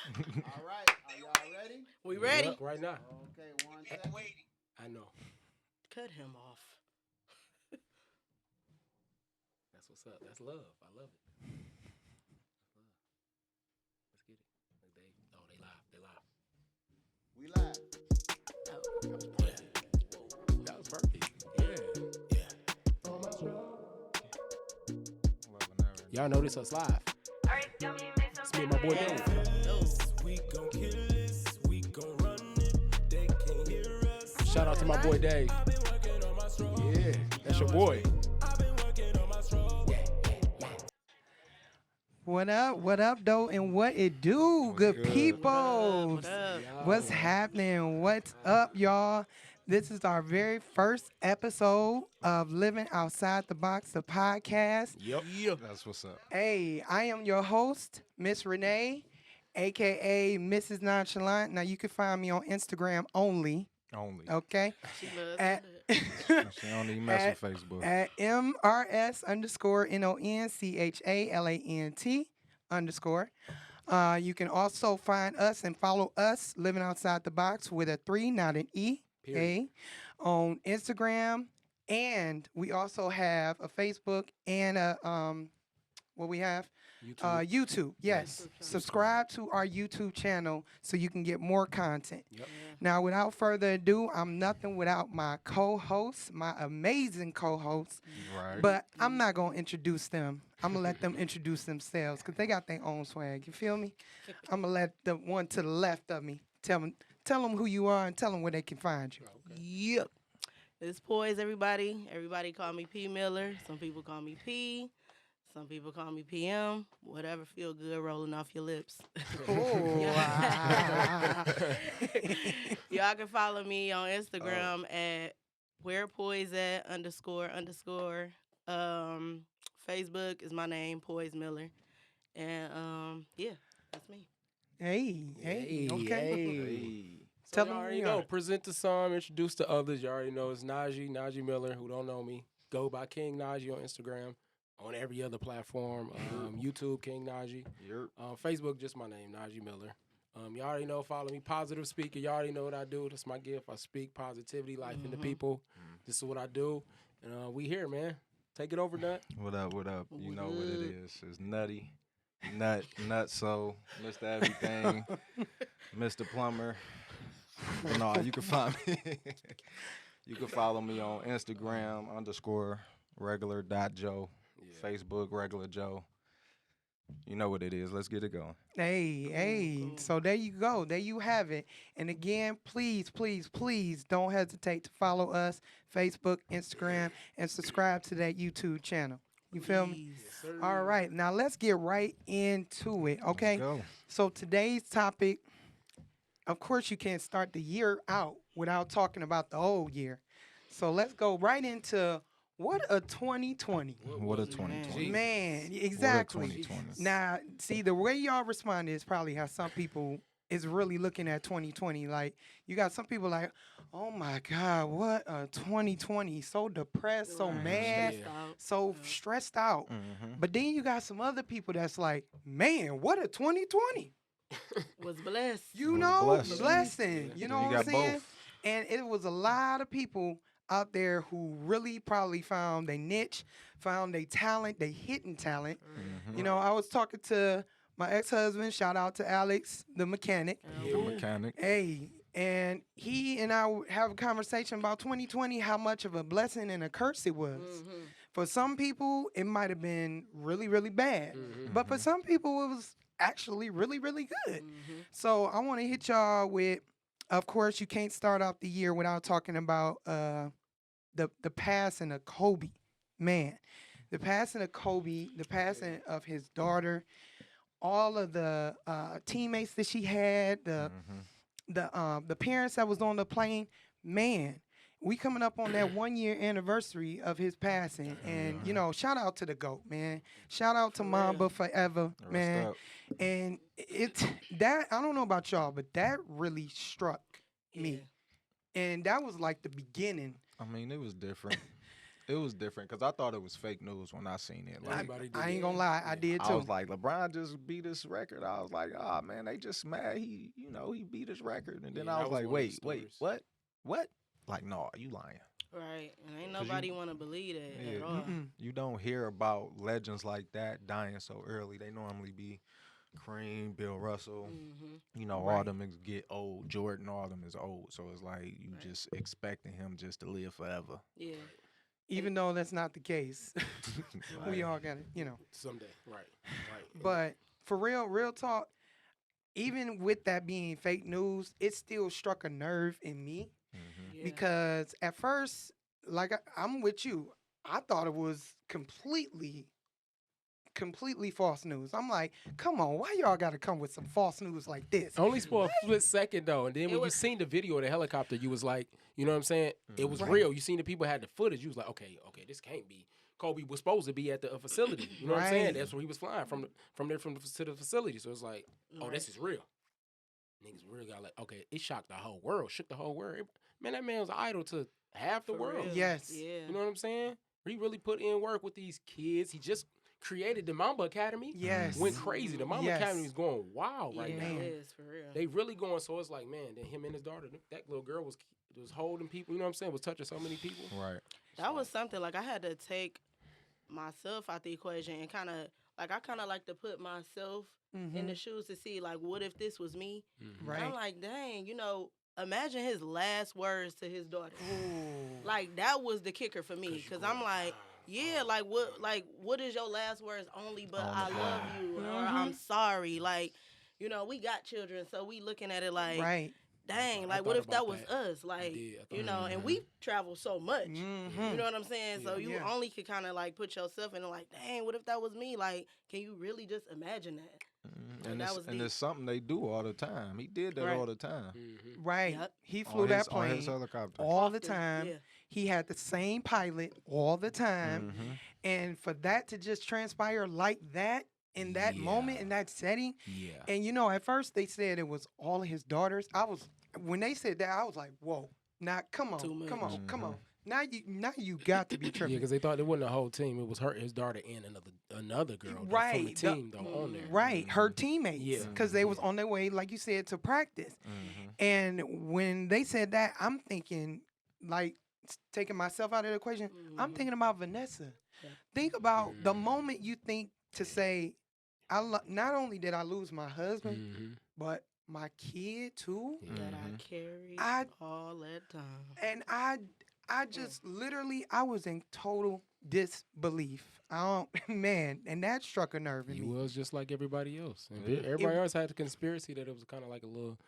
All right, are y'all ready? We ready? Yep, right now. Okay, 1 second. I know. Cut him off. That's what's up. That's love. I love it. Let's get it. They live. They live. We live. That was perfect. Yeah. Y'all know this us live. It's me and my boy Dave. We gon' kill this, we gon' run it, they can't hear us. Shout out to my boy Dave. I've been working on my stroke. Yeah, that's your boy. I've been working on my stroke. What up, though, and what it do, good people? What up? What's happening? What's up, y'all? This is our very first episode of Living Outside the Box, the podcast. Yep. That's what's up. Hey, I am your host, Miss Renee, aka Mrs. Nonchalant. Now, you can find me on Instagram only, Only. okay? She loves At, it. She don't even mess with Facebook. at MRS_NONCHALANT_. You can also find us and follow us, Living Outside the Box, with a 3, not an E, Period. on Instagram. And we also have a Facebook and a, what we have? YouTube. Yes. Subscribe to our YouTube channel so you can get more content. Yep. Now, without further ado, I'm nothing without my co-hosts, my amazing co-hosts. Right. But I'm not going to introduce them. I'm going to let them introduce themselves because they got their own swag. You feel me? I'm going to let the one to the left of me tell them who you are and tell them where they can find you. Yep. It's Poise, everybody. Everybody call me P Miller. Some people call me P. Some people call me PM. Whatever feel good rolling off your lips. Y'all can follow me on Instagram at wherepoise@__. Facebook is my name, Poise Miller. And yeah, that's me. Hey, okay. Hey. So Tell you them who already you know. are. Present to some, introduce to others. You already know it's Najee Miller, who don't know me. Go by King Najee on Instagram. On every other platform. YouTube, King Najee. Yep. Facebook, just my name, Najee Miller. You already know, follow me, positive speaker. You already know what I do. That's my gift. I speak positivity, life into people. This is what I do. And we here, man. Take it over, Nut. What up? What up? You know what it What? is. It's Nutty. Nutso, Mr. Everything, Mr. Plumber. But no, you can find me. You can follow me on Instagram _regular.joe. Facebook, regular Joe. You know what it is. Let's get it going. Hey. Cool. So there you go. There you have it. And again, please don't hesitate to follow us, Facebook, Instagram, and subscribe to that YouTube channel. You feel me? Please. All right. Now let's get right into it. Okay. Let's go. So today's topic, of course, you can't start the year out without talking about the old year. So let's go right into what a 2020. What a 2020. Man, What exactly. a 2020. Now, see, the way y'all respond is probably how some people is really looking at 2020. Like, you got some people like, oh my God, what a 2020. So depressed, so Right. mad, Stressed out. so stressed out. Mhm. But then you got some other people that's like, man, what a 2020. Was blessed. You Was know, blessed. blessing. You know You what I'm got saying? both. And it was a lot of people out there who really probably found their niche, found their talent, their hidden talent. Mhm. You know, I was talking to my ex-husband, shout out to Alex, the mechanic. The mechanic. Hey, and he and I would have a conversation about 2020, how much of a blessing and a curse it was. Mhm. For some people, it might have been really, really bad. But for some people, it was actually really, really good. Mhm. So I want to hit y'all with, of course, you can't start off the year without talking about the passing of Kobe. Man, the passing of Kobe, the passing of his daughter, all of the teammates that she had, the parents that was on the plane. Man, we coming up on that 1 year anniversary of his passing, and you know, shout out to the GOAT, man. Shout out to For Mamba real. forever, Rest man. up. And it that I don't know about y'all, but that really struck me. Yeah. And that was like the beginning. I mean, it was different. it was different because I thought it was fake news when I seen it. Like, Everybody did I ain't it. gonna lie, I Yeah. did I too. was like, LeBron just beat his record. I was like, oh man, they just mad. He beat his record. And then Yeah, I that was was like, one of the wait, stories. what? Like, no, you lying. Right. And ain't 'Cause you- nobody want to believe that Yeah, at all. Mm-mm. You don't hear about legends like that dying so early. They normally be Kareem, Bill Russell. Mm-hmm. All Right. them is get old. Jordan, all them is old. So it's like you Right. just expecting him just to live forever. Yeah. Even though that's not the case, we Right. all got it, Someday. Right. Right. But for real talk, even with that being fake news, it still struck a nerve in me Mhm. Yeah. because at first, like I'm with you, I thought it was completely false news. I'm like, come on, why y'all got to come with some false news like this? Only for a split second though, and then when you was- seen the video of the helicopter, you was like, you know what I'm saying? It was Right. real. You seen the people had the footage. You was like, okay, this can't be. Kobe was supposed to be at the facility. You know what I'm saying? Right. That's where he was flying from to the facility. So it's like, oh, this is real. Niggas really got like, okay, it shocked the whole world, shook the whole world. Man, that man was idol to half the For world. real. Yes. Yeah. You know what I'm saying? He really put in work with these kids. He just created the Mamba Academy. Yes. Went crazy. The Mamba Yes. Academy is going wild right yeah, now. Man. it is for real. They really going. So it's like, man, then him and his daughter, that little girl was holding people. You know what I'm saying? Was touching so many people. Right. That was something like I had to take myself out the equation and kind of like I kind of like to put myself in the shoes to see like what if this was me. Mhm. Right. And I'm like, dang, imagine his last words to his daughter. Ooh. Like that was the kicker for me because I'm like, yeah, like what is your last words? Only but On I the love ground. you or I'm sorry. Like, we got children, so we looking at it like, Right. dang, I like what thought if that about was that. us? Like, did. I thought and we travel so much. Mhm. You know what I'm saying? So you Yeah. only could kind of like put yourself in like, dang, what if that was me? Like, can you really just imagine that? Mhm. Like, And that it's was and deep. it's something they do all the time. He did that Right. all the time. Mhm. Right. Yep. He On flew his- that on his plane helicopter. all the Often, time. yeah. He had the same pilot all the time. Mhm. And for that to just transpire like that in that moment, Yeah. in that setting, Yeah. and at first they said it was all of his daughters. When they said that, I was like, whoa. Now come Too on, come much. on, come on. Now you got to be Yeah, tripping. because they thought it wasn't a whole team. It was his daughter, and another girl from the Right, the- team though on there. Right, her teammates, Yeah. because they was on their way, like you said, to practice. Mhm. And when they said that, I'm thinking, like, taking myself out of the equation, I'm Mhm. thinking about Vanessa. Yeah. Think about the Mm. moment you think to say, not only did I lose my husband, Mhm. but my kid too. Yeah. That I Mhm. carried I- all that time. And I just literally, I was in total disbelief. I don't, man, and that struck a nerve in He me. was just like everybody else. And Yeah. everybody else had the conspiracy that it was kind of like a little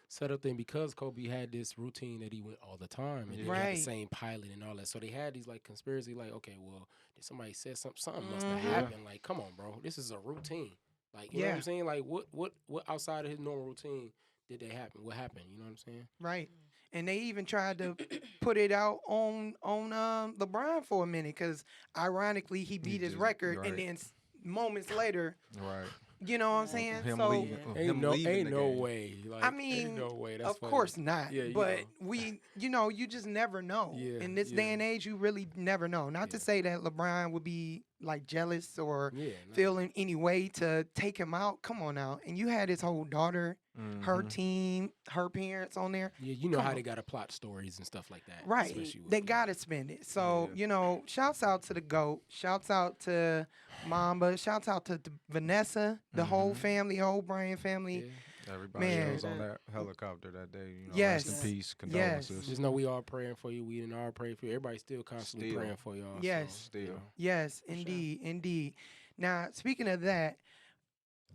setup thing because Kobe had this routine that he went all the time and he had Right. the same pilot and all that. So they had these like conspiracy, like, okay, well, did somebody say something must Mhm. have happened. Like, come on, bro. This is a routine. Like, you know what Yeah. I'm saying? Like what outside of his normal routine did they happen? What happened? You know what I'm saying? Right. And they even tried to put it out on LeBron for a minute because ironically he beat his just- record right. and then moments later, Right. you know what I'm saying? Him so leaving. Yeah. Him leaving Ain't the no game. way. Like, I mean, ain't no way. That's of funny. course not. Yeah, you but know. we, you just never know. Yeah, In this day yeah. and age, you really never know. Not to Yeah. say that LeBron would be like jealous or Yeah, nah. feeling any way to take him out. Come on now. And you had his whole daughter, her Mhm. team, her parents on there. Yeah, you know Come how on. they got to plot stories and stuff like that. Right. especially with, They you know, gotta spend it. So, Yeah. shouts out to the GOAT. Shouts out to Mamba. Shouts out to Vanessa, the whole Mhm. family, whole Brian family. yeah. Everybody Man. that was on that helicopter that day. Yes. Rest in peace. Yes. Condolences. Just know we all praying for you. We didn't all pray for you. Everybody's still constantly Still. praying for y'all. Yes. So, Still. you know. Yes, sure. indeed. Now, speaking of that,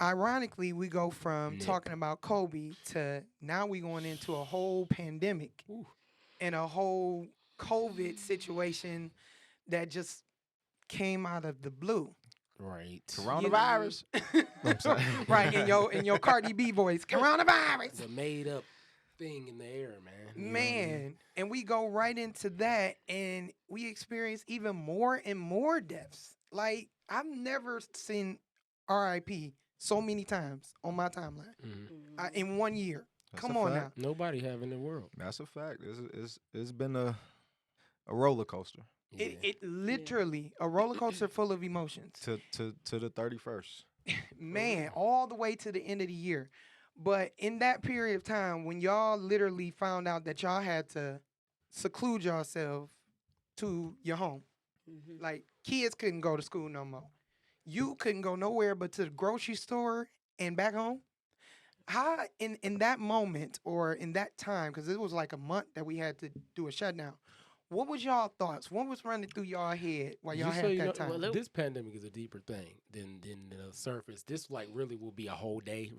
ironically, we go from Nick. talking about Kobe to now we going into a whole pandemic Ooh. and a whole COVID situation that just came out of the blue. Right. Coronavirus. I'm sorry. Right, in your Cardi B voice, coronavirus. The made up thing in the air, man. You know what I Man, mean? and we go right into that, and we experience even more and more deaths. Like, I've never seen RIP so many times on my timeline Mhm. in 1 year. That's Come a on fact. Nobody have in the world. That's a fact. It's been a roller coaster. It literally a roller coaster full of emotions. To the 31st. Man, all the way to the end of the year. But in that period of time, when y'all literally found out that y'all had to seclude yourself to your home, like kids couldn't go to school no more. You couldn't go nowhere but to the grocery store and back home. How in that moment or in that time, because it was like a month that we had to do a shutdown. What was y'all thoughts? What was running through y'all head while y'all Just had so you that know, time? well, this pandemic is a deeper thing than the surface. This like really will be a whole day,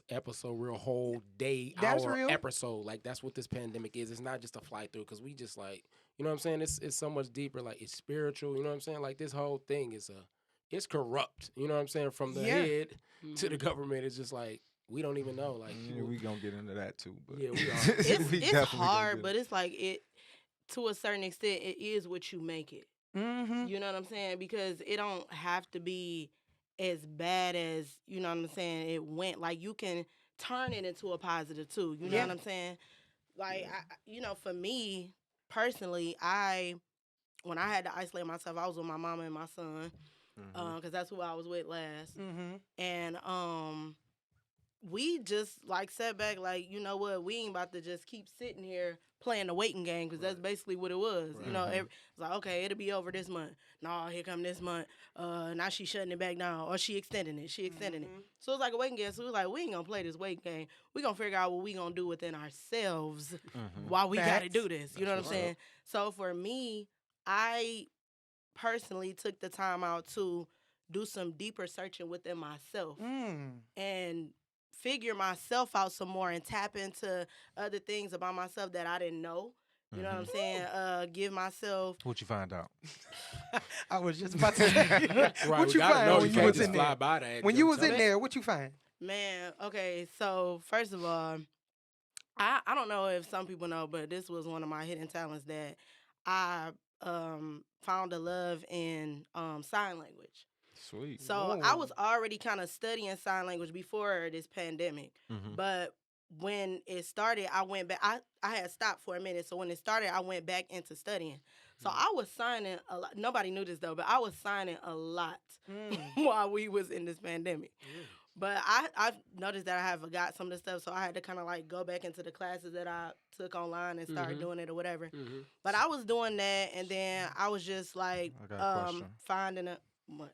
episode, real whole day, That's hour real. episode. Like that's what this pandemic is. It's not just a fly through because we just like, you know what I'm saying? It's so much deeper. Like it's spiritual. You know what I'm saying? Like this whole thing is it's corrupt. You know what I'm saying? From the Yeah. head to the government, it's just like we don't even know. Like Yeah, we gonna get into that too. But Yeah, we are. It's we it's definitely gonna hard, get but it's like it to a certain extent. It is what you make it. Mm-hmm. You know what I'm saying? Because it don't have to be as bad as, you know what I'm saying, it went. Like you can turn it into a positive too. You know Yeah. what I'm saying? Like for me personally, when I had to isolate myself, I was with my mama and my son, because that's who I was with last. Mm-hmm. And we just like sat back, like, you know what, we ain't about to just keep sitting here playing the waiting game, because that's basically what it was. You know, it's like, okay, it'll be over this month. No, here come this month. Now she shutting it back down, or she extending it. So it's like a waiting game. So it was like, we ain't gonna play this waiting game. We gonna figure out what we gonna do within ourselves while we gotta Facts. do this. You know what I'm saying? So for me, I personally took the time out to do some deeper searching within myself and figure myself out some more and tap into other things about myself that I didn't know. You know what I'm saying? Give myself. What you find out? I was just about to say. Right, What we you gotta find know. when You you can't was just in fly there? by that. When you was tell in me. there, what you find? Man, okay, so first of all, I don't know if some people know, but this was one of my hidden talents that I found a love in sign language. Sweet. So I was already kind of studying sign language before this pandemic. But when it started, I went back. I had stopped for a minute. So when it started, I went back into studying. So I was signing a lot. Nobody knew this, though, but I was signing a lot while we was in this pandemic. But I noticed that I had forgot some of the stuff, so I had to kind of like go back into the classes that I took online and start doing it or whatever. But I was doing that, and then I was just like I got a question. finding a what?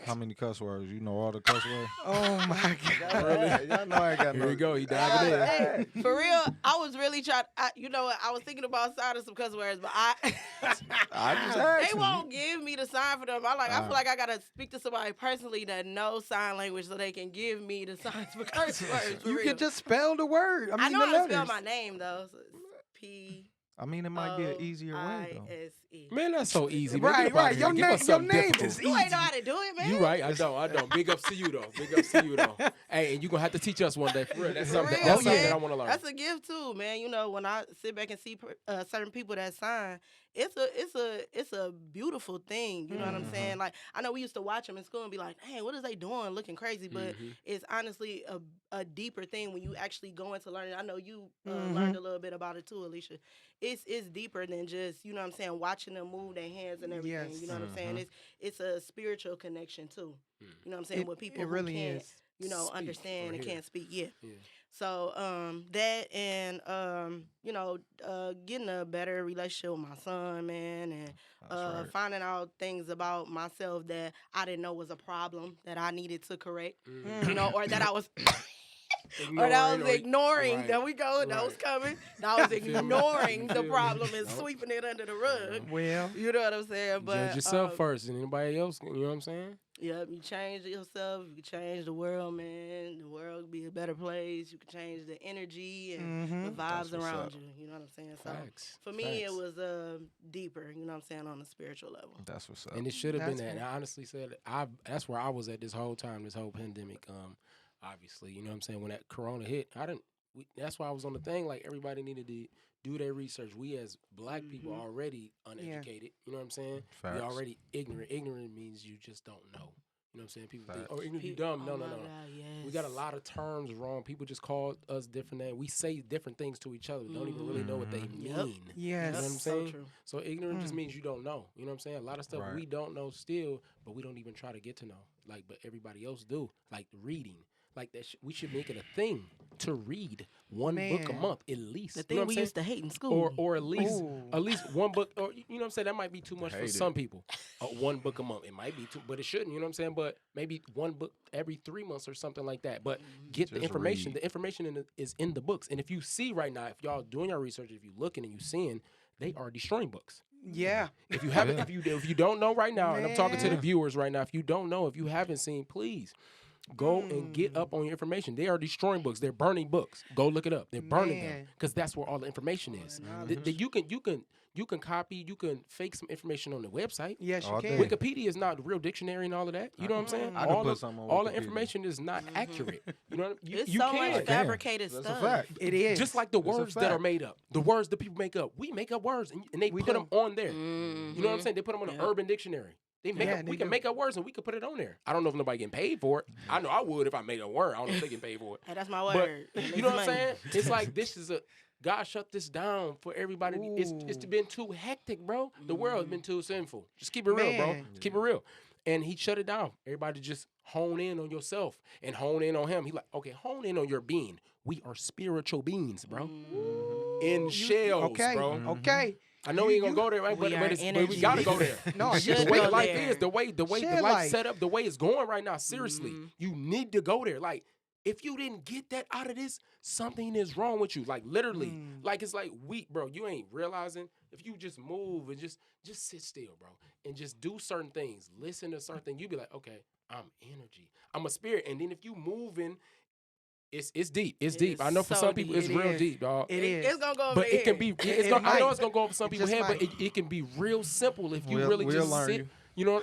How many cuss words? You know all the cuss words? Oh my God. Really? Y'all know I ain't got Here no. we go. He diving in. Hey, for real, I was really trying. You know what? I was thinking about signing some cuss words, but I just asked they won't give me the sign for them. I feel like I gotta speak to somebody personally that knows sign language so they can give me the signs for curse words. For You real. can just spell the word. I I mean, know the how to spell letters. my name though. So it's P. I mean, it might be an easier way though. I-S-E. Man, that's so easy. Man. Right, Get up outta right. here. Your Give name- us something your name difficult. is You ain't know how to do it, man. You right. I don't. Big ups to you though. Big ups to you though. Hey, and you gonna have to teach us one day for real. That's For something. real, That's something man. that I want to learn. That's a gift too, man. You know, when I sit back and see certain people that sign, it's a beautiful thing. You know what I'm saying? Like, I know we used to watch them in school and be like, "Hey, what is they doing? Looking crazy." But it's honestly a deeper thing when you actually go into learning. I know you learned a little bit about it too, Alicia. It's deeper than just, you know what I'm saying, watching them move their hands and everything. Yes. You know what I'm saying? It's a spiritual connection too. You know what I'm saying? With people it who really can't, is. you know, Speak understand or and hear. can't speak. Yeah. Yeah. So that and you know, getting a better relationship with my son, man, and That's right. finding out things about myself that I didn't know was a problem that I needed to correct. You know, or that I was or that I was ignoring. Right. There we go. That was Right. coming. That I was Feel me? ignoring the Feel me? problem and Nope. sweeping it under the rug. Well, You know what I'm saying? But Judge yourself first, and anybody else. You know what I'm saying? Yep, you change yourself, you can change the world, man. The world will be a better place. You can change the energy and the vibes That's what's around up. you. You know what I'm saying? So Facts. for me, it Facts. was deeper. You know what I'm saying, on a spiritual level. That's what's up. And it should have been That's that. And I honestly said, that's where I was at this whole time, this whole pandemic. Obviously, you know what I'm saying. When that Corona hit, that's why I was on the thing. Like everybody needed to do their research. We as Black people are already uneducated. You know what I'm saying? Facts. We already ignorant. Ignorant means you just don't know. You know what I'm saying? People think, Facts. oh, ignorant, you Pe- dumb. oh No, my no, no. God, We got a yes. lot of terms wrong. People just call us different names. We say different things to each other. Don't even really know what they mean. Yep. You Yes. know what I'm So saying? true. So ignorant just means you don't know. You know what I'm saying? A lot of stuff Right. we don't know still, but we don't even try to get to know. Like, but everybody else do. Like reading. Like that, we should make it a thing to read one book a Man. month at least. The You know thing what I'm we saying? used to hate in school. Or at least Ooh. one book, or you know what I'm saying, that might be too much for Hate it. some people. One book a month, it might be too, but it shouldn't. You know what I'm saying? But maybe one book every 3 months or something like that. But get the Just information. read. The information is in the books. And if you see right now, if y'all doing your research, if you looking and you seeing, they are destroying books. Yeah. If you haven't, if you don't know right now, and I'm talking to the Man. viewers right now, if you don't know, if you haven't seen, please. Go and get up on your information. They are destroying books. They're burning books. Go look it up. They're burning them Man. because that's where all the information is. You can copy. You can fake some information on the website. Yes, you All can. day. Wikipedia is not the real dictionary and all of that. You know what I'm saying? I can all put of, something on all the Wikipedia. information is not accurate. You know, you, It's you so can. much fabricated That's a stuff. fact. It is. Just like the It's a words that are fact. made up, the words that people make up. We make up words and they We put them do. on there. You know what I'm saying? They put them on the Yep. Urban Dictionary. They make Yeah, up, they we can do. make up words and we can put it on there. I don't know if nobody getting paid for it. I know I would if I made a word. I don't know if they getting paid for it. Hey, that's my But word. It you makes know what I'm money. saying? It's like this is a God shut this down for everybody. It's Ooh. been too hectic, bro. The world has been too sinful. Just keep it real, bro. Man. Just keep it real. And he shut it down. Everybody just hone in on yourself and hone in on him. He like, okay, hone in on your being. We are spiritual beings, bro. In shells, Okay. bro. Okay. I know we ain't gonna go there, right? We But, are but we energy. gotta go there. No, Should The way go the life there. is, the way the Share life life. set up, the way it's going right now. Seriously, you need to go there. Like, if you didn't get that out of this, something is wrong with you. Like literally, like it's like weak, bro. You ain't realizing if you just move and just sit still, bro, and just do certain things, listen to certain things. You be like, okay, I'm energy, I'm a spirit, and then if you moving. It's deep. It's It deep. I is know for so some people deep. it's It real is. deep, dog. It is. It's gonna go over But it can be. here. It's It gonna, I know might. it's gonna go over some It people's just head, but might. it can be real simple if you We'll- really we'll just learn sit. you. You know,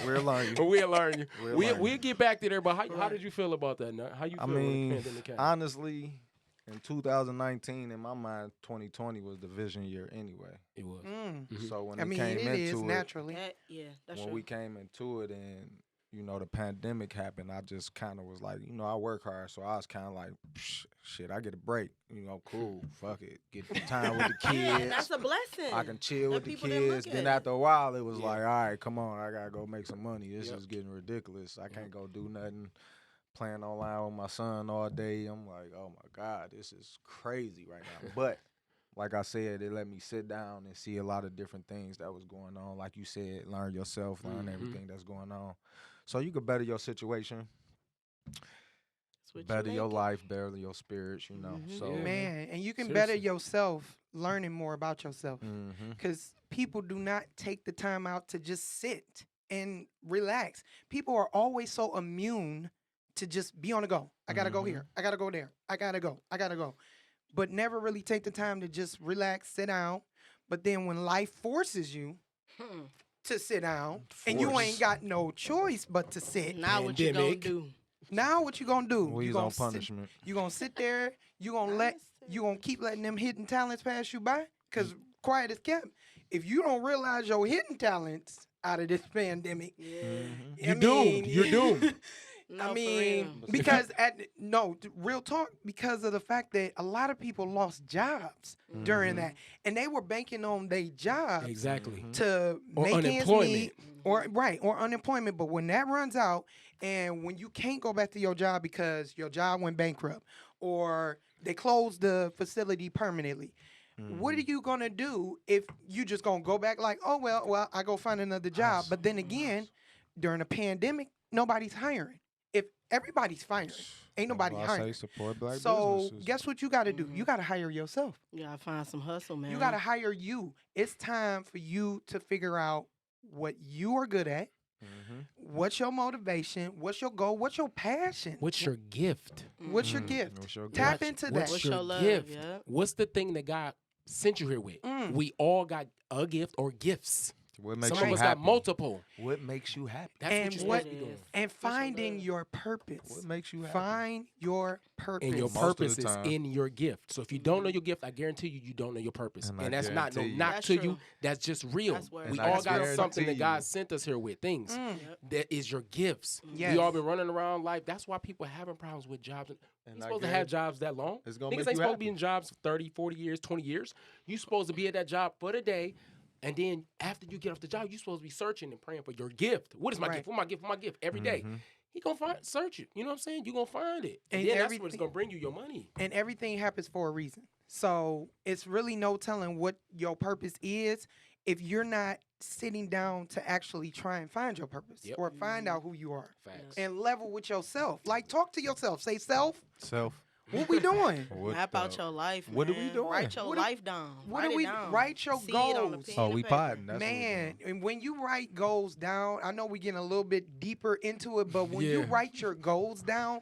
We'll learn you. we'll learn you. We'll We'll, learn we'll you. get back to there. But how did you feel about that? Nut? How you I feel when the mean, pandemic came? honestly, in 2019, in my mind, 2020 was the vision year anyway. It was. Mm. So when I we mean, came it into is it, naturally. Yeah, that's when true. we came into it and the pandemic happened, I just kind of was like, I work hard, so I was kind of like, shit, I get a break, cool, fuck it, get the time with the Yeah, and that's kids. a blessing. I can chill That with the people didn't look kids. Then at it. after a while, it was Yeah. like, all right, come on, I gotta go make some money. This Yep. is getting ridiculous. I can't go do nothing. Playing online with my son all day. I'm like, oh my God, this is crazy right now. But like I said, it let me sit down and see a lot of different things that was going on. Like you said, learn yourself, learn Mhm. everything that's going on. So you could better your situation, That's what you better your make it. life, better your spirits, Mhm. So Yeah. Man, and you can better Seriously. yourself learning more about yourself. Mhm. Because people do not take the time out to just sit and relax. People are always so immune to just be on the go. I gotta go here. I gotta go there. I gotta go. I gotta go. But never really take the time to just relax, sit down. But then when life forces you Hmm. to sit down and you Force. ain't got no choice but to sit, Now what you gonna Pandemic. do? now what you gonna do? We you was gonna on sit- punishment. you gonna sit there, you gonna keep letting them hidden talents pass you by? Because Mm. quiet as kept. If you don't realize your hidden talents out of this pandemic, Yeah. Mhm. You're doomed. You're doomed. No, I for mean, real. because real talk, because of the fact that a lot of people lost jobs during that, and they were banking on their job Exactly. to Or make ends unemployment. meet, or unemployment. But when that runs out, and when you can't go back to your job because your job went bankrupt, or they closed the facility permanently. What are you gonna do if you just gonna go back like, oh well, I go find another job? But then again, during a pandemic, nobody's hiring. If everybody's firing, ain't nobody That's why I hiring. say support black So businesses. guess what you got to do? You got to hire yourself. You gotta find some hustle, man. You got to hire you. It's time for you to figure out what you are good at. Mhm. What's your motivation? What's your goal? What's your passion? What's your gift? What's your Mm, gift? what's your Tap gift? into that. What's What's your your love, gift? yeah. What's the thing that God sent you here with? Mm. We all got a gift or gifts. What makes Some you of us happy? got multiple. What makes you happy? That's And what you're what- supposed to be doing. And finding love. your purpose. What makes you happy? Find your purpose. And your Most of purpose the is time. in your gift. So if you don't know your gift, I guarantee you, you don't know your purpose. And I And that's not no guarantee you- knock That's to you. true. That's just real. That's word. We And I all got guarantee something that you- God sent us here with. Things Mm. that is your gifts. Yes. We all been running around life. That's why people having problems with jobs. And You're I supposed to have guarantee jobs that long. it's gonna Niggas make ain't you supposed to be happy. in jobs for 30, 40 years, 20 years. You supposed to be at that job for the day. And then after you get off the job, you supposed to be searching and praying for your gift. What is my Right. gift? What my gift? What my gift? Every day. Mhm. He gonna search it. You know what I'm saying? You gonna find it. And And then that's everything- what's gonna bring you your money. And everything happens for a reason. So it's really no telling what your purpose is if you're not sitting down to actually try and find your purpose Yep. or find out who you are Facts. and level with yourself. Like talk to yourself. Say, self, Self. what we doing? What Map out the- your life. what are we man. doing? Write your What are- life down. what Write are it we- down. write your See it on a goals. pen Oh, and we paper. potting. That's Man, what we and when you write goals down, I know we're getting a little bit deeper into it, but when you Yeah. write your goals down,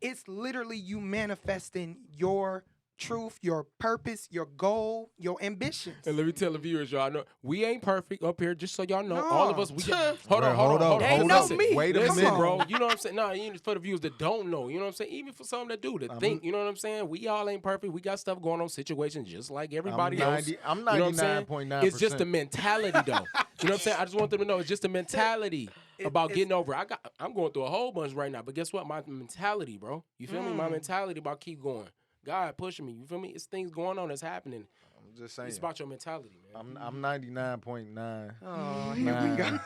it's literally you manifesting your truth, your purpose, your goal, your ambitions. And let me tell the viewers, y'all know we ain't perfect up here. Just so y'all know, all of No. us. We Wait, hold on. They hold know on. me. Wait a Listen, minute. bro. You know what I'm saying? No, even for the viewers that don't know, you know what I'm saying? Even for some that do, that think, you know what I'm saying? We all ain't perfect. We got stuff going on, situations just like everybody else. I'm You know what I'm saying? 99.9%. It's just a mentality, though. You know what I'm saying? I just want them to know it's just a mentality about it's- getting over. I'm going through a whole bunch right now, but guess what? My mentality, bro. You feel me? My mentality about keep going. God pushing me. You feel me? It's things going on that's happening. I'm just saying. It's about your mentality, man. I'm 99.9. Oh, here we go.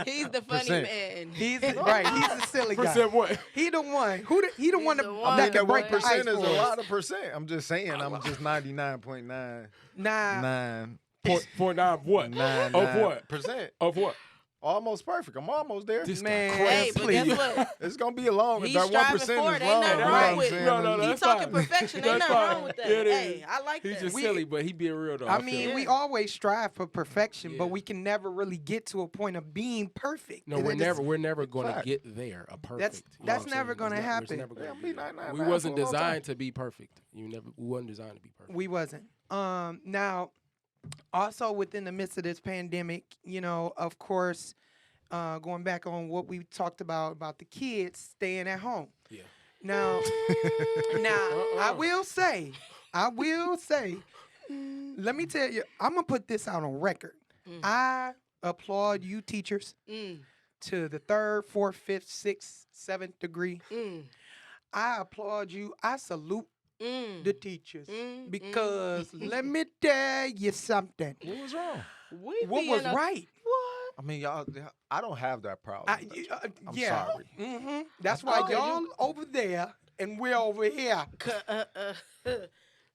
He's the funny Percent. man. He's right. He's the silly guy. Percent what? He the one. He the one the that, one. that can boy. break the ice 1% is for a us. lot of percent. I'm just saying. I'm just 99.9. Nah, For nine what? Of what? Percent. Of what? Almost perfect. I'm almost there. This man. Hey, but please. guess what? It's gonna be a long. He's that striving 1% for is it. Ain't long. nothing You know wrong what I'm with it. saying? No, no, He that's talking fine. perfection. Ain't That's nothing fine. wrong with that. Yeah, it Hey, is. I like He's that. just silly, but he being real though. I feel mean, it. we always strive for perfection, Yeah. but we can never really get to a point of being perfect. No, And we're it just- never going to Fact. get there. A perfect. That's You know what I'm never saying? gonna It's happen. never gonna Yeah, be me there. 99 We for a wasn't long time. designed to be perfect. We wasn't designed to be perfect. We wasn't. Now, also within the midst of this pandemic, you know, of course, going back on what we talked about the kids staying at home. Yeah. Now, I will say, let me tell you, I'm gonna put this out on record. I applaud you teachers Mm, to the 3rd, 4th, 5th, 6th, 7th degree. mm, I applaud you. I salute mm. the teachers Mm, because let me tell you something. What was wrong? We What be was in a- right? What? I mean, y'all. I don't have that problem. I'm yeah. sorry. Mm-hmm. That's why Oh, y'all you- over there and we're over here.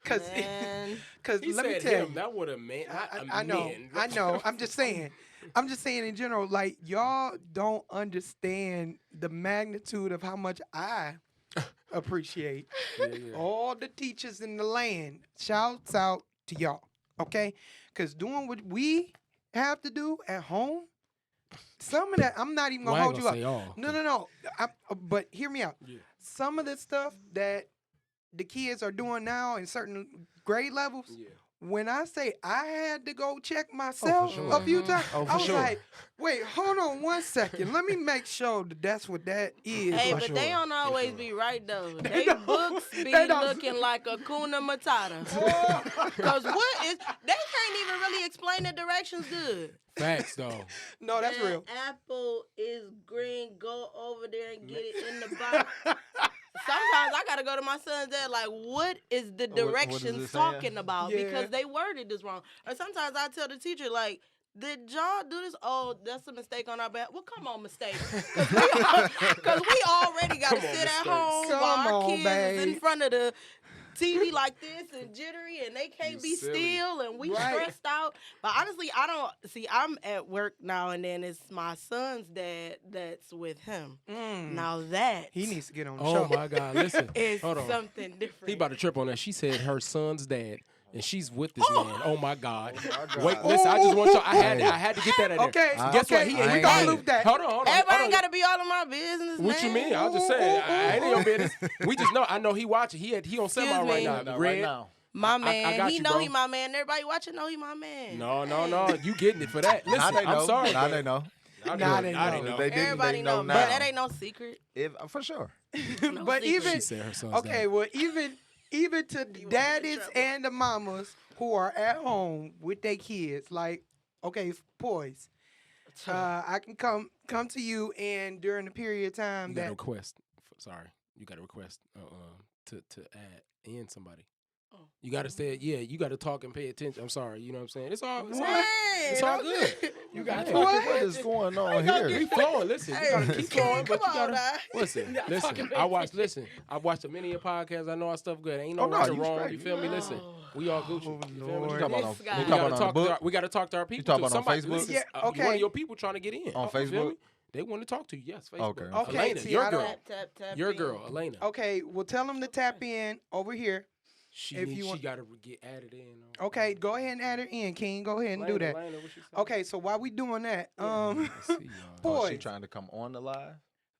Cause, Man. cause He let me said tell him. you. That would have meant. I know. I know. I'm just saying. I'm just saying in general, like y'all don't understand the magnitude of how much I appreciate all the teachers in the land. Shouts out to y'all, okay? Because doing what we have to do at home, some of that I'm not even gonna hold you up. No. But hear me out. Yeah. Some of the stuff that the kids are doing now in certain grade levels. Yeah. When I say I had to go check myself sure. a few times, Oh, for I was sure. like, wait, hold on one second. Let me make sure that that's what that is. Hey, for but sure. they don't always be right though. They don't. books be They don't. looking like a Kuna Matata. Cause what is they can't even really explain the directions good. Facts though. No, that's Man, real. Apple is green. Go over there and get it in the box. Sometimes I gotta go to my son's dad. Like, what is the What is directions it saying? talking about? Yeah. Because they worded this wrong. Or sometimes I tell the teacher, like, did y'all do this? Oh, that's a mistake on our behalf. Well, come on, mistake. Because we already got to Come on, sit at mistake. home Come while our on, kids is in babe. front of the TV like this and jittery and they can't You be silly. still and we Right. stressed out. But honestly, I don't see. I'm at work now and then. It's my son's dad that's with him. Mm. Now that He needs to get on the Oh show. my God! Listen, is hold on. something different. He about to trip on that. She said her son's dad, and she's with this man. Oh my God! God. Wait, listen. I just want y'all. I had to get that in there. Okay, Guess what? okay, He we got gotta it. loop that. Hold on. Everybody ain't got to be all in my business. What you man. mean? I was just saying. I ain't in your business. We just know. I know he watching. He on semi Excuse right me. now. No, Red. right now. My I man, got he you, know bro. he my man. Everybody watching know he my man. No, Hey. you getting it for that. Now Listen, they know. I'm sorry. Now but- they know. Now they Now know. If they didn't, Everybody they know know, now. but that ain't no secret. For sure. No But secret. even She said her son's okay, name. well, even to the You won't get in daddies trouble. and the mamas who are at home with their kids, like, okay, boys, I can come to you, and during the period of time You got a that request. Sorry, you got a request to add in somebody. Oh. You got to say it. Yeah, you got to talk and pay attention. I'm sorry. You know what I'm saying? It's all. It's all, Hey, it's all don't- good. You got to What? talk. What is going on gonna here? Keep flowing. Listen, you Hey, gotta keep flowing, but come you gotta on, now. listen. Y'all Listen, talking I watched. attention. Listen, I watched a many of podcasts. I know our stuff good. Ain't no Oh, no, right or you wrong. straight. You feel me? Listen, Oh. we all Gucci. You feel me? Lord. You talking about This on, guy. you We talking gotta about on talk. the book? We gotta talk to our people. talking too. about on Somebody, Facebook? listen, Yeah, one okay. of your people trying to get in. On You feel Facebook? me? They want to talk to you. Yes, Facebook. Okay. Okay, Elena, see, your I don't- girl. Tap Your in. girl, Elena. okay, well, tell them to tap in over here. She If needs, you she want- got to get added in. Okay, go ahead and add her in, King. Go ahead and do that. Elena, what she say? Okay, so while we doing that, Let's see, y'all. Oh, she boys, trying to come on the live?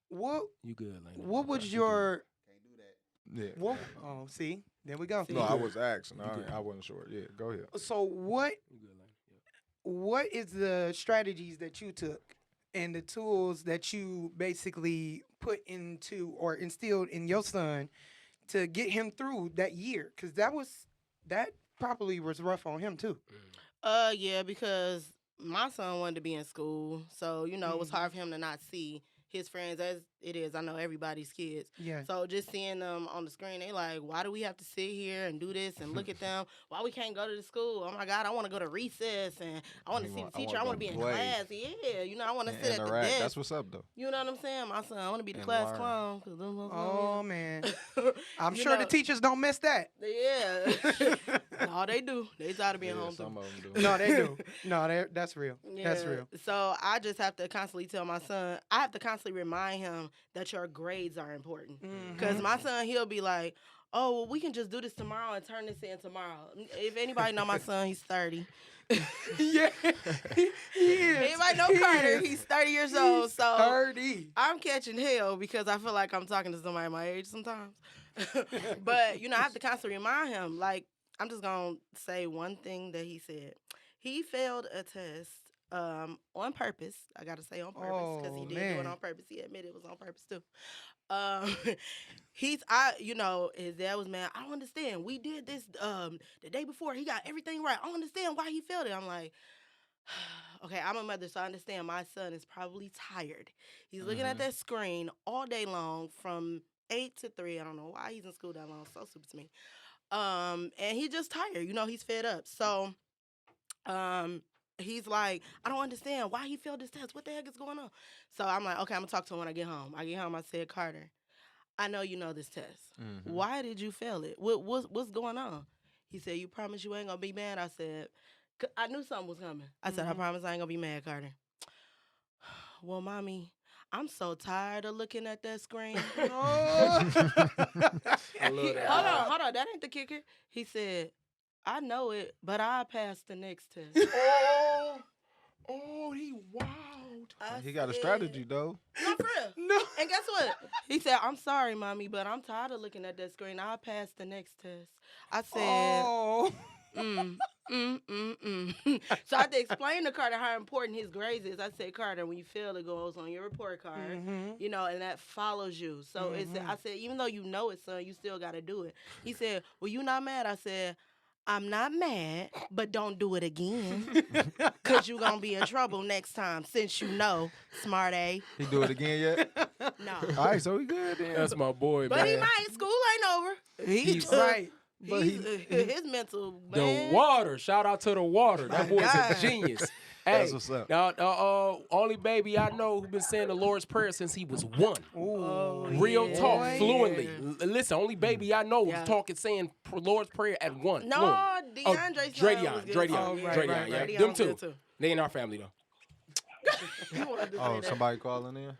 what You good, Elena? what was You your Can't do that. Yeah. what? Oh, see, there we go. No, I was asking. You good. I wasn't sure. Yeah, go ahead. So what good, Elena. Yeah. what is the strategies that you took and the tools that you basically put into or instilled in your son to get him through that year? Because that probably was rough on him too. Yeah, because my son wanted to be in school, so it was hard for him to not see his friends as it is. I know everybody's kids. Yeah. So just seeing them on the screen, they like, why do we have to sit here and do this and look at them? Why we can't go to the school? Oh my God, I want to go to recess and I want to You see want- the I teacher. I wanna want to go be in play. class. Yeah, I want to And sit at the interact. desk. That's what's up, though. You know what I'm saying? My son, I want to be the And class learn. clown. Oh man, I'm I'm sure the teachers don't miss that. Yeah. No, they do. They tired of being Yeah, home. some too. of them do. No, they do. No, that's real. That's Yeah. real. So I just have to constantly tell my son, I have to constantly remind him that your grades are important. Because my son, he'll be like, oh, well, we can just do this tomorrow and turn this in tomorrow. If anybody know my son, he's 30. Yeah, he is. Anybody know He Carter? is. He's 30 years old. He's So 30. I'm catching hell because I feel like I'm talking to somebody my age sometimes. But, I have to constantly remind him. Like, I'm just going to say one thing that he said. He failed a test on purpose. I got to say on purpose because he Oh, did do man. it on purpose. He admitted it was on purpose, too. His dad was mad. I don't understand. We did this the day before. He got everything right. I don't understand why he failed it. I'm like, okay, I'm a mother, so I understand my son is probably tired. He's looking at that screen all day long from 8 to 3. I don't know why he's in school that long. So stupid to me. And he's just tired. He's fed up. So, he's like, I don't understand why he failed this test. What the heck is going on? So I'm like, okay, I'm gonna talk to him when I get home. I get home, I said, Carter, I know you know this test. Mhm. Why did you fail it? What's going on? He said, you promise you ain't gonna be mad? I said, I knew something was coming. I said, I promise I ain't gonna be mad, Carter. Well, mommy, I'm so tired of looking at that screen. I love that. Hold on. That ain't the kicker. He said, I know it, but I'll pass the next test. Oh, he wild. I He got a said, strategy, though. No, for real. No. And guess what? He said, I'm sorry, mommy, but I'm tired of looking at that screen. I'll pass the next test. I said, Oh. So I had to explain to Carter how important his grades is. I said, Carter, when you fail, it goes on your report card, and that follows you. So I said, even though you know it, son, you still got to do it. He said, well, you not mad? I said, I'm not mad, but don't do it again because you're going to be in trouble next time since you know, smart A. He do it again yet? No. All right, so he good then. That's my boy, But he man. might. School ain't over. He's Right. But his mental, The man. water. Shout out to the water. That boy's God. a genius. That's Hey, what's up. now, only baby I know who been saying the Lord's Prayer since he was 1. Ooh. Real yeah. talk, Boy. fluently. Listen, only baby I know was Yeah. talking, saying Lord's Prayer at 1. No, fluent. DeAndre's Dradion, Dradion. Oh, right, Dradion, right, yeah. right. Them two. They in our family though. Oh, somebody calling in?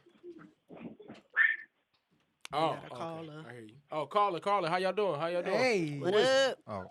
Oh, gotta call her. I hear you. Oh, caller, how y'all doing? Hey. What up? Oh,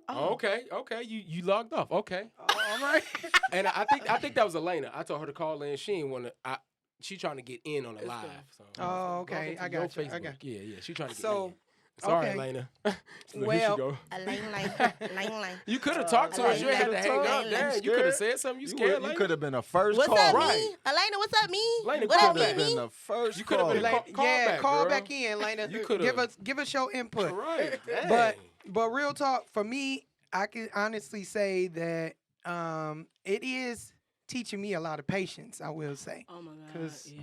Oh, okay. You logged off. Okay. All right. And I think that was Elena. I told her to call in. She ain't want to. She trying to get in on the It's live. good. So Oh, okay. into I your got you. I Facebook. got Yeah. She trying to get So, in. Sorry, Okay. Elena. So here Well, she go. Lane. You could have talked to us. You ain't had to hang up. Lane. Damn, you could have said something. You You, scared, you Elena? could have been a first What's call. up, Right. me? Elena, what's up, me? Lena, What call up, Could have me? been the first You coulda call. been a call yeah, back, call girl. back in, Lena. You coulda- give us your input. Right. But Dang. real talk, for me, I can honestly say that it is teaching me a lot of patience. I will say. Oh my God. 'Cause Yeah.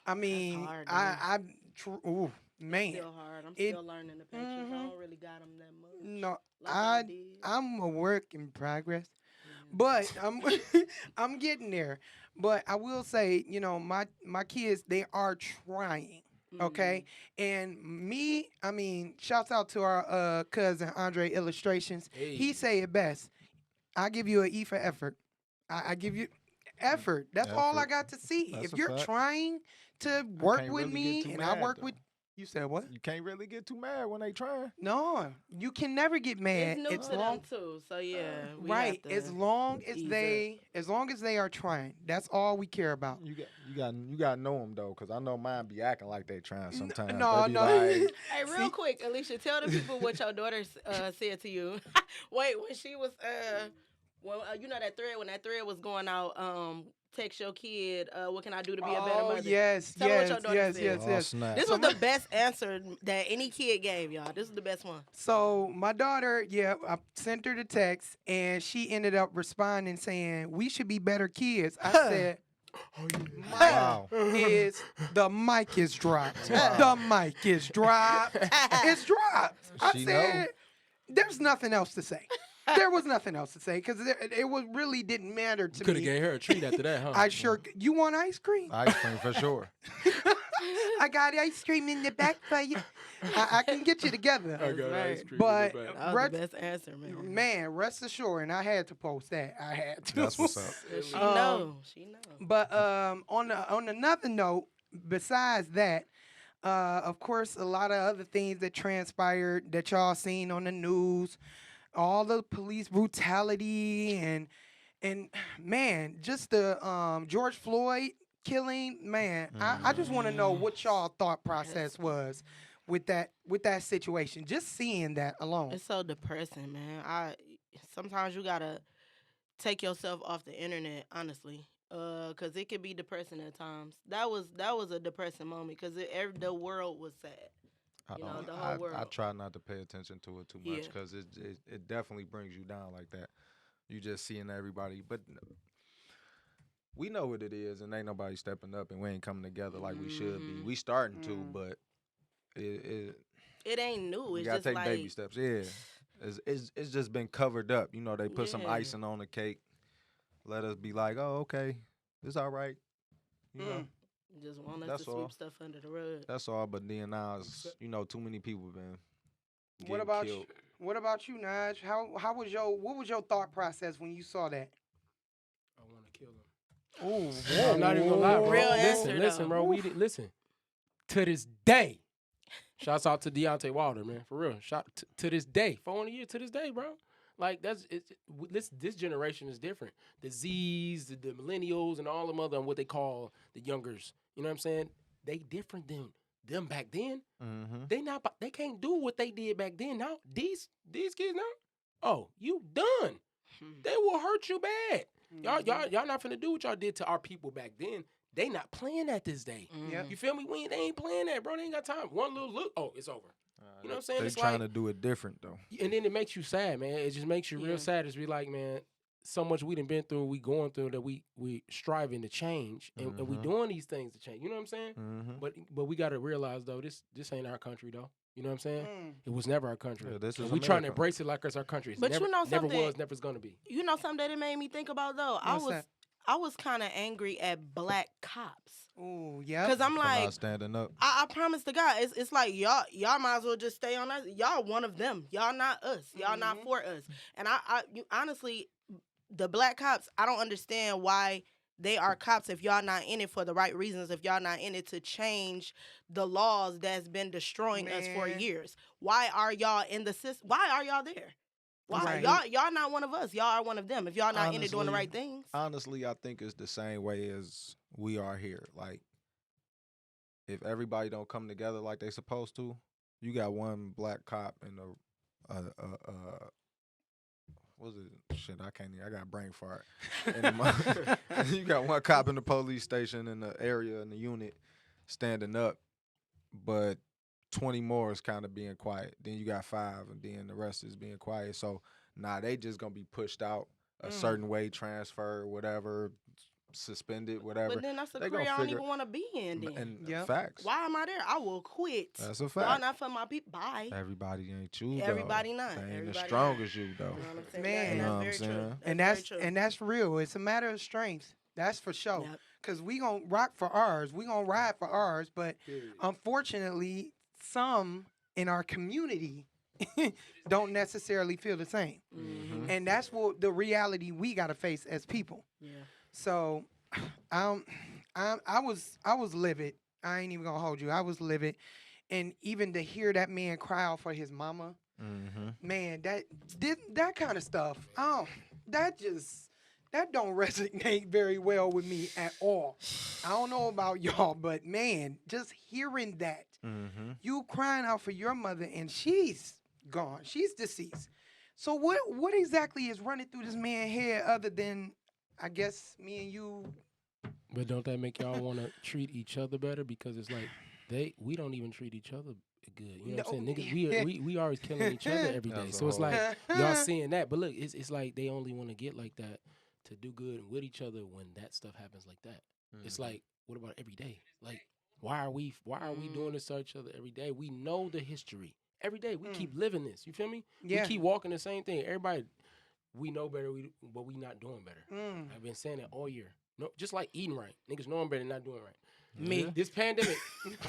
I mean, hard, ooh, man. Still hard. I'm It- still learning the patience. I Mhm. don't really got them that much. No, Like I I did. I'm a work in progress, Yeah. but I'm I'm getting there. But I will say, my kids, they are trying. Okay, and me, I mean, shouts out to our cousin Andre Illustrations. Hey. He say it best. I give you an E for effort. I give you effort. That's all I Effort. got to see. That's if a you're fact. trying to work can't with really me get too and I mad, work though. with you, said what? You can't really get too mad when they trying. No, you can never get mad. It's new It's to long, them too. So yeah, we right? have to As long as ease up. as long as they are trying, that's all we care about. You got to know them though, cause I know mine be acting like they trying sometimes. No, They be no. like, Hey, real quick, Alicia, tell the people what your daughter said to you. Wait, when she was you know that thread when that thread was going out, text your kid, what can I do to be a better Oh mother? yes, Tell me what yes, your daughter yes, said. yes, oh, yes. snap. This was the best answer that any kid gave, y'all. This is the best one. So my daughter, I sent her the text, and she ended up responding saying, "We should be better kids." I said, Wow. the mic is dropped. The mic is dropped. It's dropped. I She said, know. there's nothing else to say. There was nothing else to say because it was really didn't matter to Could have me. gave her a treat after that, huh? I sure. You want ice cream? Ice cream for sure. I got ice cream in the back for you. I can get you together. I got right. ice cream. But- in the back. That was Red- the best answer, man. Man, rest assured, and I had to post that. I had to. That's what's up. She Um, know. She know. But on another note, besides that, of course, a lot of other things that transpired that y'all seen on the news, all the police brutality and man, just the George Floyd killing. Man, I just want to know what y'all thought process was with that situation. Just seeing that alone. It's so depressing, man. Sometimes you gotta take yourself off the internet, honestly, cause it can be depressing at times. That was a depressing moment, cause the world was sad. You know, the whole I world. try not to pay attention to it too much Yeah. because it definitely brings you down like that. You just seeing everybody, but we know what it is, and ain't nobody stepping up, and we ain't coming together like we should be. Mhm. We starting to, Mm. but it It ain't new. you It's gotta just take like baby steps. Yeah, it's just been covered up. You know, they put some Yeah. icing on the cake, let us be like, oh, okay, it's all right. You know, just want us That's to all. sweep stuff under the rug. that's all. But then now, it's, too many people been. What getting about killed. you? What about you, Naj? What was your thought process when you saw that? I want to kill him. Oh, I'm not even gonna lie, bro. Real listen, answer, listen, though. bro. Listen. To this day, shouts out to Deontay Wilder, man. For real. To this day, 400 years to this day, bro. Like this generation is different. The Z's, the millennials, and all them other what they call the youngers. You know what I'm saying? They different than them back then. Mm-hmm. They can't do what they did back then. Now these kids now, oh, you done. They will hurt you bad. Y'all not finna do what y'all did to our people back then. They not playing that this day. Yep. You feel me? They ain't playing that, bro. They ain't got time. One little look, oh, it's over. You know what I'm saying? They It's trying like- to do it different though. And then it makes you sad, man. It just makes you Yeah. real sad. It's be like, man, so much we done been through, we going through that we striving to change, and we Mhm. doing these things to change. You know what I'm saying? Mm-hmm. But we got to realize though, this ain't our country though. You know what I'm saying? Mm. It was never our country. Yeah, this And is we trying to America. embrace it like it's our country. It's But never, you know never something? was, never's gonna be. You know something that it made me think about though? What's that? I was kind of angry at black cops. Oh, yeah. Cause I'm For like, not standing up. I promise to God, it's like y'all might as well just stay on us. Y'all one of them. Y'all not us. Y'all not Mhm. for us. And honestly, the black cops, I don't understand why they are cops if y'all not in it for the right reasons. If y'all not in it to change the laws that's been destroying us for Man. years. Why are y'all in the system? Why are y'all there? Why Right. y'all not one of us? Y'all are one of them. If y'all not in it doing the Honestly, right things. Honestly, I think it's the same way as we are here. Like, if everybody don't come together like they supposed to, you got one black cop and what's it? Shit, I can't. I got brain fart. You got one cop in the police station in the area in the unit standing up, but 20 more is kind of being quiet. Then you got 5, and then the rest is being quiet. So they just gonna be pushed out a certain way, transferred, whatever, suspended, whatever. But then that's a They career gonna I don't figure- even want to be in. Then And Yep. facts. why am I there? I will quit. That's a Y'all fact. not for my people. Bye. Everybody ain't you. though. Everybody not. They ain't Everybody as strong not. as you though. You know what I'm saying? Man. And You know what I'm that's very saying? true. And very that's true. and that's real. It's a matter of strength. That's for sure. Yep. Cause we gonna rock for ours. We gonna ride for ours. But unfortunately, some in our community don't necessarily feel the same. Mhm. And that's what the reality we gotta face as people. Yeah. So, I was livid. I ain't even gonna hold you. I was livid, and even to hear that man cry out for his mama, man, that kind of stuff. That don't resonate very well with me at all. I don't know about y'all, but man, just hearing that, you crying out for your mother and she's gone, she's deceased. So what exactly is running through this man's head other than, I guess, me and you? But don't that make y'all want to treat each other better? Because it's like we don't even treat each other good. You know what I'm saying? Niggas, we always killing each other every day. That's So a it's whole- like y'all seeing that. But look, it's like they only want to get like that to do good with each other when that stuff happens like that. It's like, what about every day? Like, why are we doing this to each other every day? We know the history. Every day we keep living this. You feel me? Yeah. We keep walking the same thing. Everybody, we know better, but we not doing better. I've been saying that all year. No, just like eating right. Niggas know I'm better than not doing right. Me. This pandemic.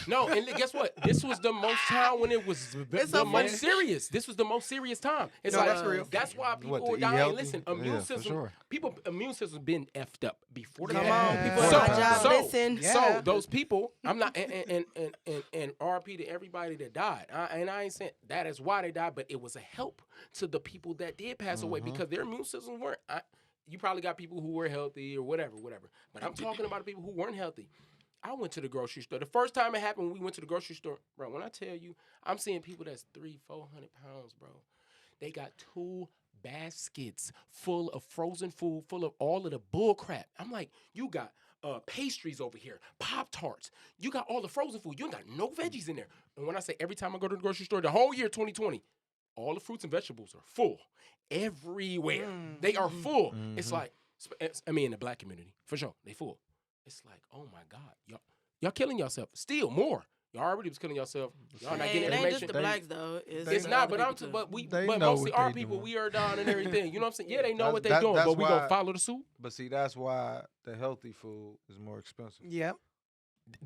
No, and guess what? This was the most time when it was the so most funny. serious. This was the most serious time. It's No, like that's real. That's why people What, to were eat dying. healthy? Listen, Yeah, immune for system. sure. People immune system been effed up before the Come pandemic. on, People So- at my job so- listen. Yeah. So those people, I'm not, and RP to everybody that died. And I ain't saying that is why they died, but it was a help to the people that did pass away because their immune systems weren't. You probably got people who were healthy or whatever. But I'm talking about the people who weren't healthy. I went to the grocery store. The first time it happened, we went to the grocery store, bro. When I tell you, I'm seeing people that's 300-400 pounds, bro. They got 2 baskets full of frozen food, full of all of the bull crap. I'm like, you got pastries over here, Pop-Tarts. You got all the frozen food. You ain't got no veggies in there. And when I say every time I go to the grocery store, the whole year 2020, all the fruits and vegetables are full everywhere. They are full. It's like, in the black community, for sure, they full. It's like, oh my God, y'all killing yourself. Still more. Y'all already was killing yourself. Y'all not Hey, getting it ain't just information. the blacks though. It's the not, other but I'm people, but too. They but know mostly what our they people, doing. we are down and everything. You know what I'm saying? Yeah, they know That's- what they that- doing, that's but we gonna why- follow the suit. But see, that's why the healthy food is more expensive. Yep.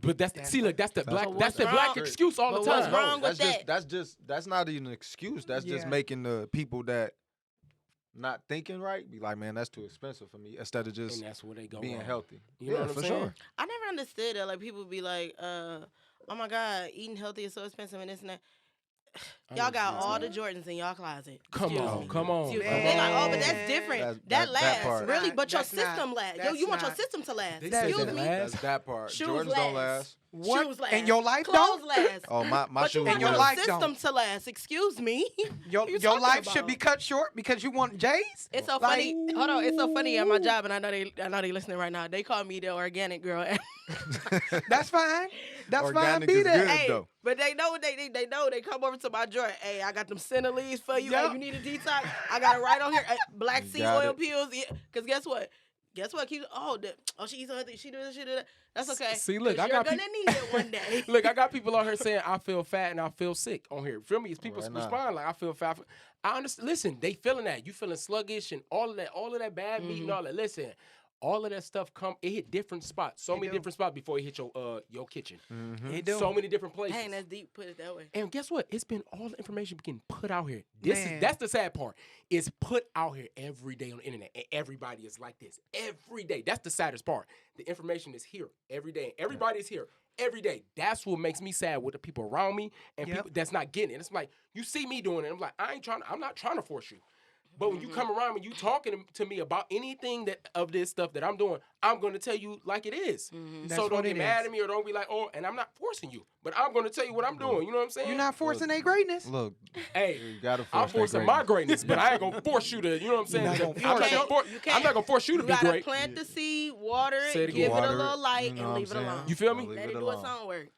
But that's That's see, look, that's the That's black, what's that's the wrong? black excuse all the But what's time. wrong with That's not even an excuse. That's just Yeah. making the people that not thinking right be like, man, that's too expensive for me. Instead of just And that's where they go being wrong. healthy. You know what I'm for saying? sure. I never understood that. Like people be like, "Oh my God, eating healthy is so expensive and this and that." Y'all got all the Jordans in y'all closet. Come Excuse on, me. come on. Excuse me. Man. They like, oh, but that's Man. different. That's- that that lasts, part. really. But your That's not- system lasts. Yo, that's you want your not- system to last. They Excuse said me. last. That's that part. Shoes Jordans don't last. What? Shoes last. And your life Clothes don't? last. Oh, my But you shoes want And your your life system don't. to last. Excuse me. Your, you your talking life should about? be cut short because you want J's? It's so Like- funny. Hold on, it's so funny at my job, and I know they listening right now. They call me the organic girl. That's fine. That's fine. Organic Be is there. good. Hey, though. but they know they know they come over to my joint. Hey, I got them center leaves for you. Yep. Hey, you need a detox? I got it right on here. Black You seed got oil it. pills. Yeah. Cause guess what? Keep she eats healthy. She do this. She do that. That's okay. See, look, 'cause I you're got gonna need it one day. Look, I got people out here saying I feel fat and I feel sick on here. Feel me? It's people Right now. respond like I feel fat. I understand. Listen, they feeling that. You feeling sluggish and all of that bad meat and all that. Listen, all of that stuff it hit different spots. So many do. different spots before it hit your kitchen. It do. So many different places. Dang, that's deep. Put it that way. And guess what? It's been all the information getting put out here. Man. That's the sad part. It's put out here every day on the internet, and everybody is like this every day. That's the saddest part. The information is here every day. Everybody is here every day. That's what makes me sad with the people around me and Yep. people that's not getting it. It's like you see me doing it. I'm like, I'm not trying to force you. But when you come around and you talking to me about anything that of this stuff that I'm doing, I'm gonna tell you like it is. That's So don't what get it mad is. at me or don't be like, oh, and I'm not forcing you, but I'm gonna tell you what I'm doing. You know what I'm saying? You're not forcing their greatness. Look, Hey, you gotta force I'm that forcing my greatness. greatness, but I ain't gonna force you to. You know what I'm saying? not gonna I'm, force not it. gonna for- You I'm can't. not gonna force you to You be gotta great. plant the seed, water Say it, it give again. it a Water little it, light, you know and what I'm leave it saying? alone. You feel me? Leave Let it it do alone. its own work.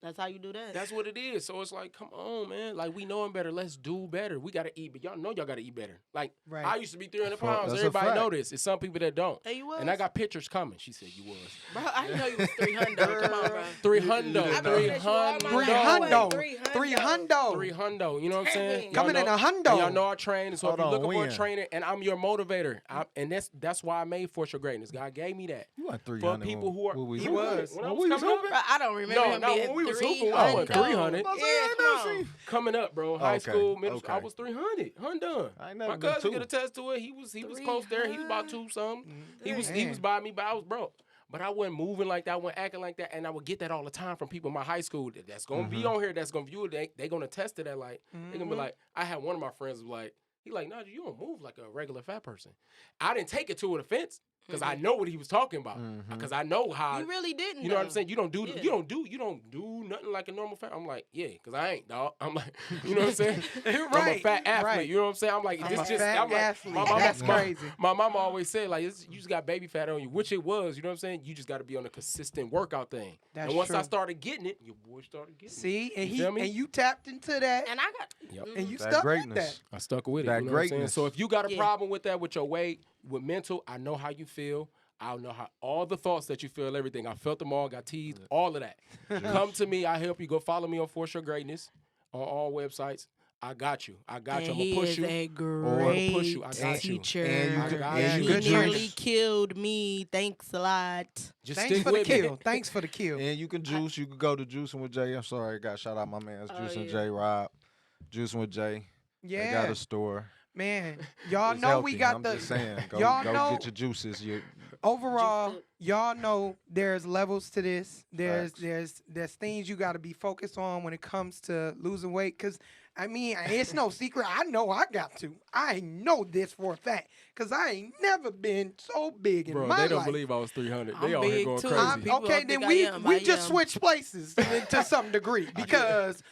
That's how you do that. That's what it is. So it's like, come on, man. Like, we knowing better. Let's do better. We got to eat, but y'all know y'all got to eat better. Like, Right. I used to be 300 Fuck, pounds. that's a Everybody fact. know this. It's some people that don't. Hey, you was? And I got pictures coming. She said you was. Bro, I didn't know you was 300. Come on, bro. 300. I've been looking at you all my Three life. hundo. 300. 300. 300. You know what I'm saying? Dang. Y'all Coming in know- a hundo. and y'all know I train. So Hold if you're on, looking for when? a trainer, and I'm your motivator, and that's why I made Force Your Greatness. God gave me that. You want For 300 people who are. when we He hooping? was. When I When was we was coming up. hooping? Bro, I don't remember No, him no, being when we was hooping, 300. I wasn't 300. Yeah, I come never on. seen- Coming up, bro. High Okay, school, middle school. I okay. was 300. Hundun. I ain't never My been cousin two. could attest to it. He was close there. He was about 2 something. He was Man. by me, but I was broke. But I wasn't moving like that. I wasn't acting like that. And I would get that all the time from people in my high school that's gonna be on here, that's gonna view it. They gonna test it at like, they gonna be like, I had one of my friends was like, he like, Najee, you don't move like a regular fat person. I didn't take it to an offense because I know what he was talking about. Because I know how You really didn't. you know what I'm though. saying? You don't do Yeah. you don't do nothing like a normal fat. I'm like, yeah, because I ain't, dog. I'm like, you know what I'm saying? I'm a Right, fat athlete. right. You know what I'm saying? I'm like, I'm this a just fat I'm like, athlete. my mama, That's my- crazy. My mama always said, like, you just got baby fat on you, which it was, you know what I'm saying? You just got to be on a consistent workout thing. That's and once I true. started getting it, your boy started getting it. See, and You he feel me? and you tapped into that, And I got. Yep. and you That stuck with greatness. that. I stuck with it. That You know what I'm saying? greatness. So if you got a Yeah. problem with that, with your weight, with mental, I know how you feel. I know how all the thoughts that you feel, everything. I felt them all, got teased, all of that. Come to me. I help you. Go follow me on Force Your Greatness on all websites. I got you. I got you. I'm he gonna push is you. a I'ma push you. I great got you. teacher. And you I can- got yeah, you. He good nearly juice. killed me. Thanks a lot. Just Thanks stick for the with me. kill. Thanks for the kill. And you can juice. You can go to Juicing with Jay. I'm sorry, I got shout out my man's Juicing yeah. Jay Rob. Juicing with Jay. They got Yeah, a store. man. Y'all It's know we healthy, got I'm the. just saying. Go, y'all go know- get your juices. Overall, Juiced up. y'all know there's levels to this. There's Facts. there's things you got to be focused on when it comes to losing weight. Cause I mean, it's no secret. I know I got to. I know this for a fact. Cause I ain't never been so big in Bro, my they don't life. believe I was 300. I'm They all here big going too. crazy. People Okay, don't then think I we am. we I just am. switch places to some degree because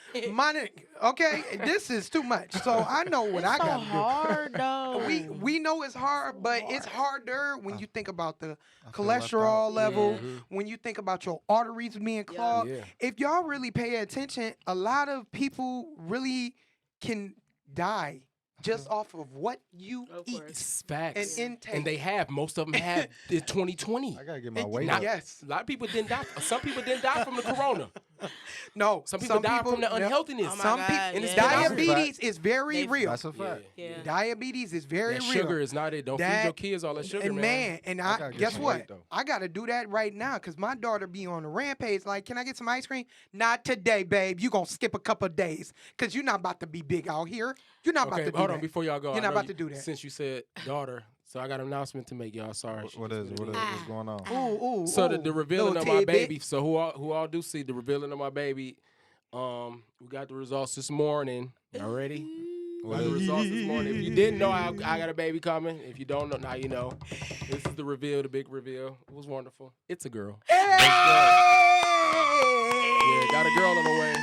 okay, this is too much. So I know what I It's so got to do. hard though. We know it's hard, but it's harder when you think about the feel left cholesterol out. level, when you think about your arteries being clogged. Yeah. If y'all really pay attention, a lot of people really can die just off of what you Of eat course. It's facts. and intake. And they have. Most of them have the 2020. I gotta get my And- weight Not- up. yes. A lot of people didn't die. Some people didn't die from the corona. No. Some people died from the no. unhealthiness. Oh my Some God, people And it's yeah. been diabetes is very They- real. That's a fact. Yeah. Yeah. Diabetes is very That real. sugar is not it. Don't feed That- your kids all that sugar, and man. and I I gotta get guess some what? weight, though. I gotta do that right now because my daughter be on the rampage. Like, can I get some ice cream? Not today, babe. You gonna skip a couple of days because you're not about to be big out here. You're not about Okay, to do hold that. on. Before y'all go, You're I not know about to do that. Since you said daughter, so I got an announcement to make, y'all. Sorry. What is it? What's going on? Ooh, ooh, So ooh. the revealing Little of my tidbit. baby. So who all do see the revealing of my baby? We got the results this morning. Y'all ready? What Got the is it? results this morning. If you didn't know, I got a baby coming. If you don't know, now you know. This is the reveal, the big reveal. It was wonderful. It's a girl. Yeah, got a girl on the way.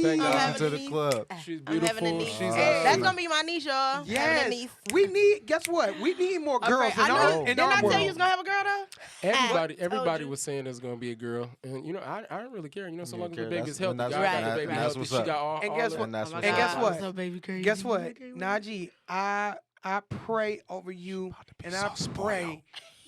Thank I'm God. having Welcome to a the niece. club. She's I'm having a beautiful. niece. She's Hey. That's gonna be my niece, y'all. Having a Yes, niece. we need. Guess what? We need more girls Okay, in I know. our in Didn't our I tell world. you was gonna have a girl though? Everybody, told everybody you. was saying there's gonna be a girl, and you know, I don't really care. You know, so You long as don't the care. baby's That's- healthy, and that's- God Right, got the baby right. That's healthy. what's She up. got all. And all guess the- what? And that's Oh my what's And up. guess God, what? I'm so baby crazy. Guess what? Okay, Najee, I pray over you and I pray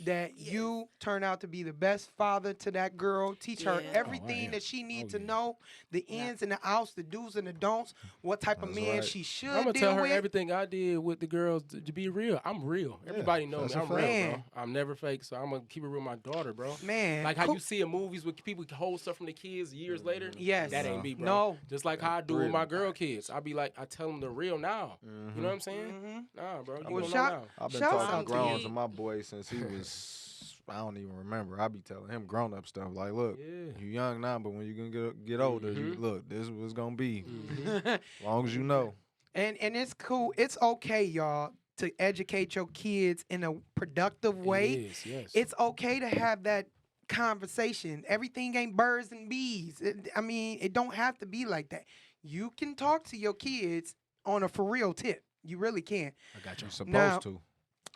that you turn out to be the best father to that girl. Teach her Yeah. everything am. that she needs Oh, to yeah. know, the ins and the outs, the do's and the don'ts, what type of That's man right. she should I'm gonna deal tell her with. everything I did with the girls to be real. I'm real. Everybody know me. that's a I'm fact. real, Man. bro. I'm never fake, so I'm gonna keep it real with my daughter, bro. Man, Like how cool. you see in movies with people hold stuff from the kids years later. Yes. That ain't me, bro. No. Just like how I do with Real. my girl kids. I be like, I tell them the real now. You know what I'm saying? Mhm. Nah, bro. You Well, don't know shout- now. I've been Shouts talking out to grown you. to my boy since he was, I don't even remember. I be telling him grown up stuff. Like, look, Yeah. you young now, but when you gonna get older, you, look, this is what's gonna be. Mm-hmm. As long as you know. And it's cool. It's okay, y'all. to educate your kids in a productive way. It is, yes. It's okay to have that conversation. Everything ain't birds and bees. I mean, it don't have to be like that. You can talk to your kids on a for real tip. You really can. I got you. You're supposed Now- to.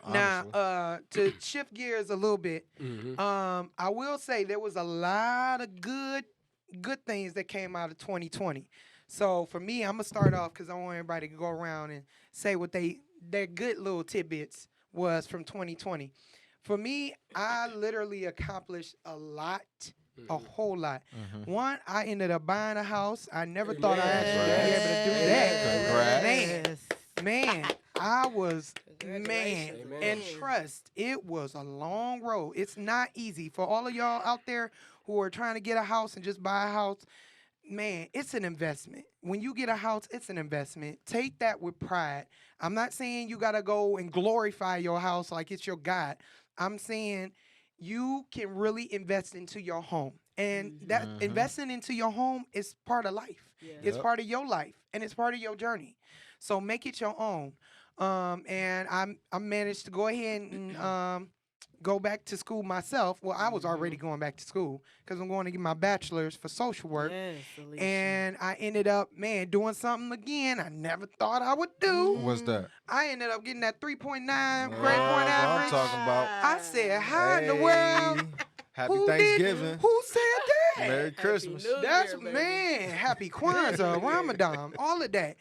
Now, honestly. to shift gears a little bit, Mhm. I will say there was a lot of good things that came out of 2020. So for me, I'm gonna start off because I want everybody to go around and say what their good little tidbits was from 2020. For me, I literally accomplished a lot, a whole lot. Mhm. One, I ended up buying a house. I never thought I'd actually be Congrats. able to do that. Congrats. Man, I was man, Congratulations. Amen. and trust, it was a long road. It's not easy for all of y'all out there who are trying to get a house and just buy a house. Man, it's an investment. When you get a house, it's an investment. Take that with pride. I'm not saying you got to go and glorify your house like it's your God. I'm saying you can really invest into your home. And that investing into your home is part of life. It's Yep. part of your life and it's part of your journey. So make it your own. And I managed to go ahead and go back to school myself. Well, I was already going back to school because I'm going to get my bachelor's for social work. Yes, Alicia. And I ended up, man, doing something again I never thought I would do. What's that? I ended up getting that 3.9 grade Yeah, point that's what I'm average. talking about. I said, how in the world? Hey, Happy Who did- Thanksgiving. Who said that? Merry Christmas. New That's Year, baby. man, happy Kwanzaa, Ramadan, all of that.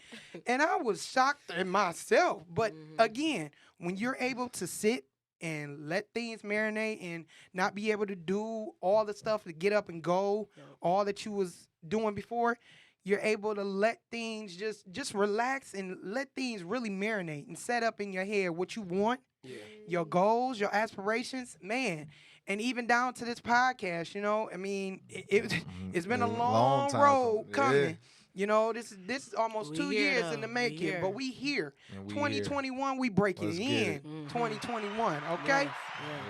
And I was shocked in myself. But again, when you're able to sit and let things marinate and not be able to do all the stuff to get up and go, all that you was doing before, you're able to let things just relax and let things really marinate and set up in your head what you want, Yeah. your goals, your aspirations, man. And even down to this podcast, you know, I mean, it's been a Yeah, long time road coming. coming. You know, this is almost We 2 here, years though. in the We making, here. but we here. And we 2021, we breaking Let's it get in. it. 2021, okay? Yes,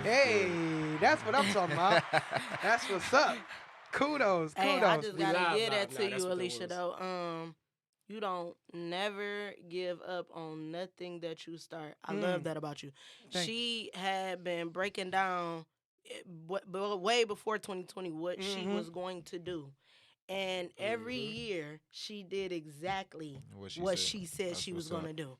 yes. Hey, that's what I'm talking about. That's what's up. Kudos, kudos. Hey, I just We gotta live, get live. that Nah, to that's you, what that Alicia. was. Though, you don't never give up on nothing that you start. I love that about you. Thank She had been breaking down way before 2020 what she was going to do, and every year she did exactly what she said That's she was what's going up. to do.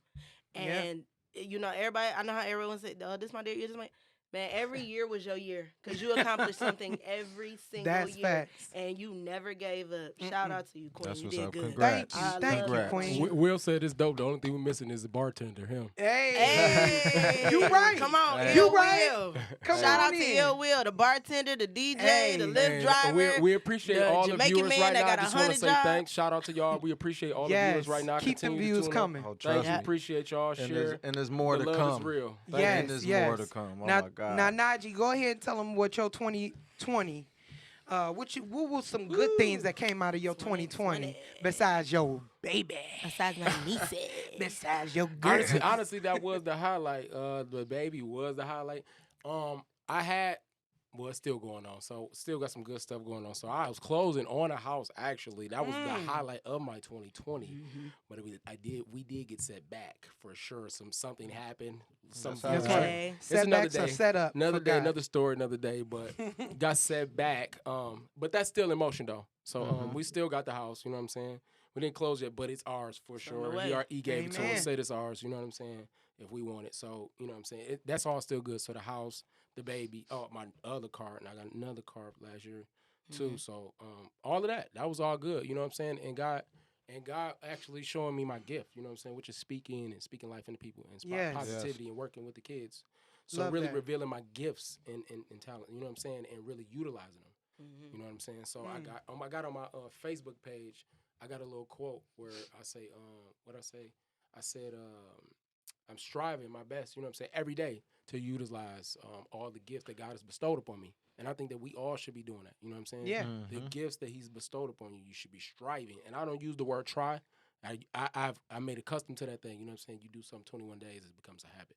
Yeah. And you know, everybody. I know how everyone said, "Oh, this my year, this my." Man, every year was your year because you accomplished something every single That's year, facts. and you never gave up. Shout out to you, Queen. That's you what's did up. good. Congrats. I Thank love you, that. Queen. Will said it's dope. The only thing we're missing is the bartender, him. Hey, Hey, you right. Come on, Hey. Ill You right. Will. Come Shout on out to in. Ill Will, the bartender, the DJ, Hey. the Lyft Man, driver. we appreciate the all Jamaican the viewers man right that now. got Just want to 100 say jobs. thanks. Shout out to y'all. We appreciate all the viewers right now. Keep them Continue to views tune coming. Up. Oh, Thank trust you. me. Appreciate y'all. And Share. there's more the to love come. is real. Thank Yes, And there's yes. more to come. Oh now, my God. now, Najee, go ahead and tell them what your 2020. What was some good things that came out of your 2020 besides your baby, Besides my nieces. besides your girl? Honestly, that was the highlight. The baby was the highlight. I had, well, it's still going on. So still got some good stuff going on. So I was closing on a house. Actually, that was the highlight of my 2020. But we did get set back for sure. Something happened. Something That's right. Okay. It's another Setbacks are day. set up. Another for day, God. another story, another day. But got set back. But that's still in motion though. So we still got the house. You know what I'm saying? We didn't close yet, but it's ours for It's on the sure. way. He gave it to Amen. us. Said it's ours. You know what I'm saying? If we want it, so you know what I'm saying. That's all still good. So the house, the baby, my other car, and I got another car last year too. So all of that was all good. You know what I'm saying? And God actually showing me my gift. You know what I'm saying? Which is speaking life into people and Yes. positivity and working with the kids. So Love really that. revealing my gifts and talent. You know what I'm saying? And really utilizing them. You know what I'm saying? So I got on my Facebook page, I got a little quote where I say, what I say? I said, I'm striving my best, you know what I'm saying, every day to utilize all the gifts that God has bestowed upon me. And I think that we all should be doing that. You know what I'm saying? Yeah. The gifts that he's bestowed upon you, you should be striving. And I don't use the word try. I made accustomed to that thing. You know what I'm saying? You do something 21 days, it becomes a habit.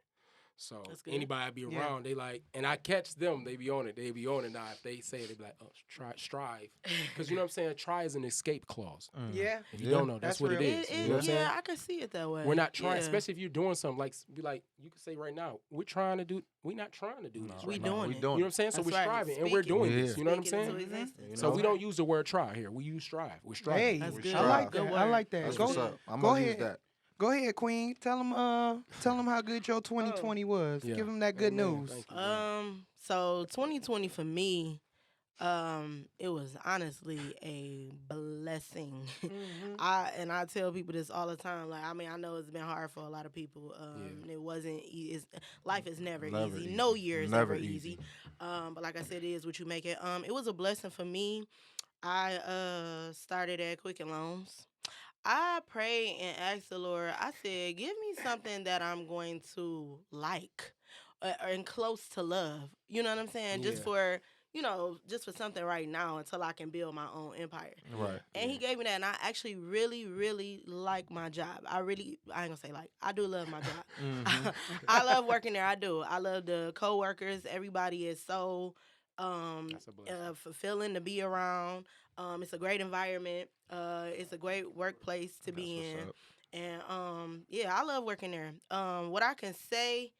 So That's good. anybody I be Yeah. around, they like, and I catch them, they be on it. They be on it now. If they say it, they be like, oh, strive. Because you know what I'm saying? Try is an escape clause. Yeah. If you Yeah. don't know, that's That's what real. it is. You know what I'm yeah, saying? I can see it that way. We're not trying, Yeah. especially if you're doing something like, be like, you can say right now, we're not trying to do this. We right doing now. it. We You doing know what it. I'm saying? So That's we're right. striving and we're Speak it. doing Yeah. this. You know what I'm Speak it into saying? existence. So know? we don't use the word try here. We use strive. We're striving. Hey, That's We good. I like Good that. I word. like that. That's Go, what's up. I'm go gonna use ahead. that. Go ahead, Queen. Tell them how good your 2020 was. Yeah. Give them that good Amen. news. Thank you, man. So 2020 for me, it was honestly a blessing. I tell people this all the time. Like, I mean, I know it's been hard for a lot of people. And it wasn't. Life is never Never easy. easy. No year is Never ever easy. easy. But like I said, it is what you make it. It was a blessing for me. I started at Quicken Loans. I prayed and asked the Lord. I said, "Give me something that I'm going to like, and close to love." You know what I'm saying? Just Yeah. for just for something right now until I can build my own empire. Right. And he gave me that, and I actually really, really like my job. I ain't gonna say like, I do love my job. Mhm. I love working there. I do. I love the coworkers. Everybody is so That's a blessing. fulfilling to be around. It's a great environment. It's a great workplace to be That's in. what's up. And yeah, I love working there. What I can say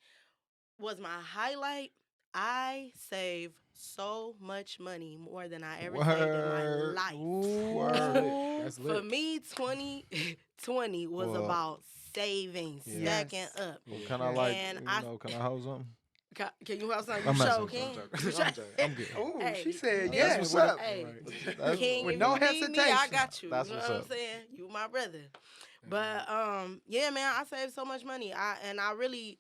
was my highlight. I saved so much money, more than I ever saved in Word. my life. Ooh. That's For lit. me, 2020 was Well, about saving, Yeah. stacking Yes. up. Well, can I like, And can I hold something? Can you have something? I'm You messing show with you. can. I'm joking. I'm joking. I'm good. Ooh, Hey, she said that's yes. what's with a- up. Hey, That's- King, with if no you need me, I hesitation. got you. That's You know what's what I'm up. saying? You my brother. But yeah, man, I saved so much money. I really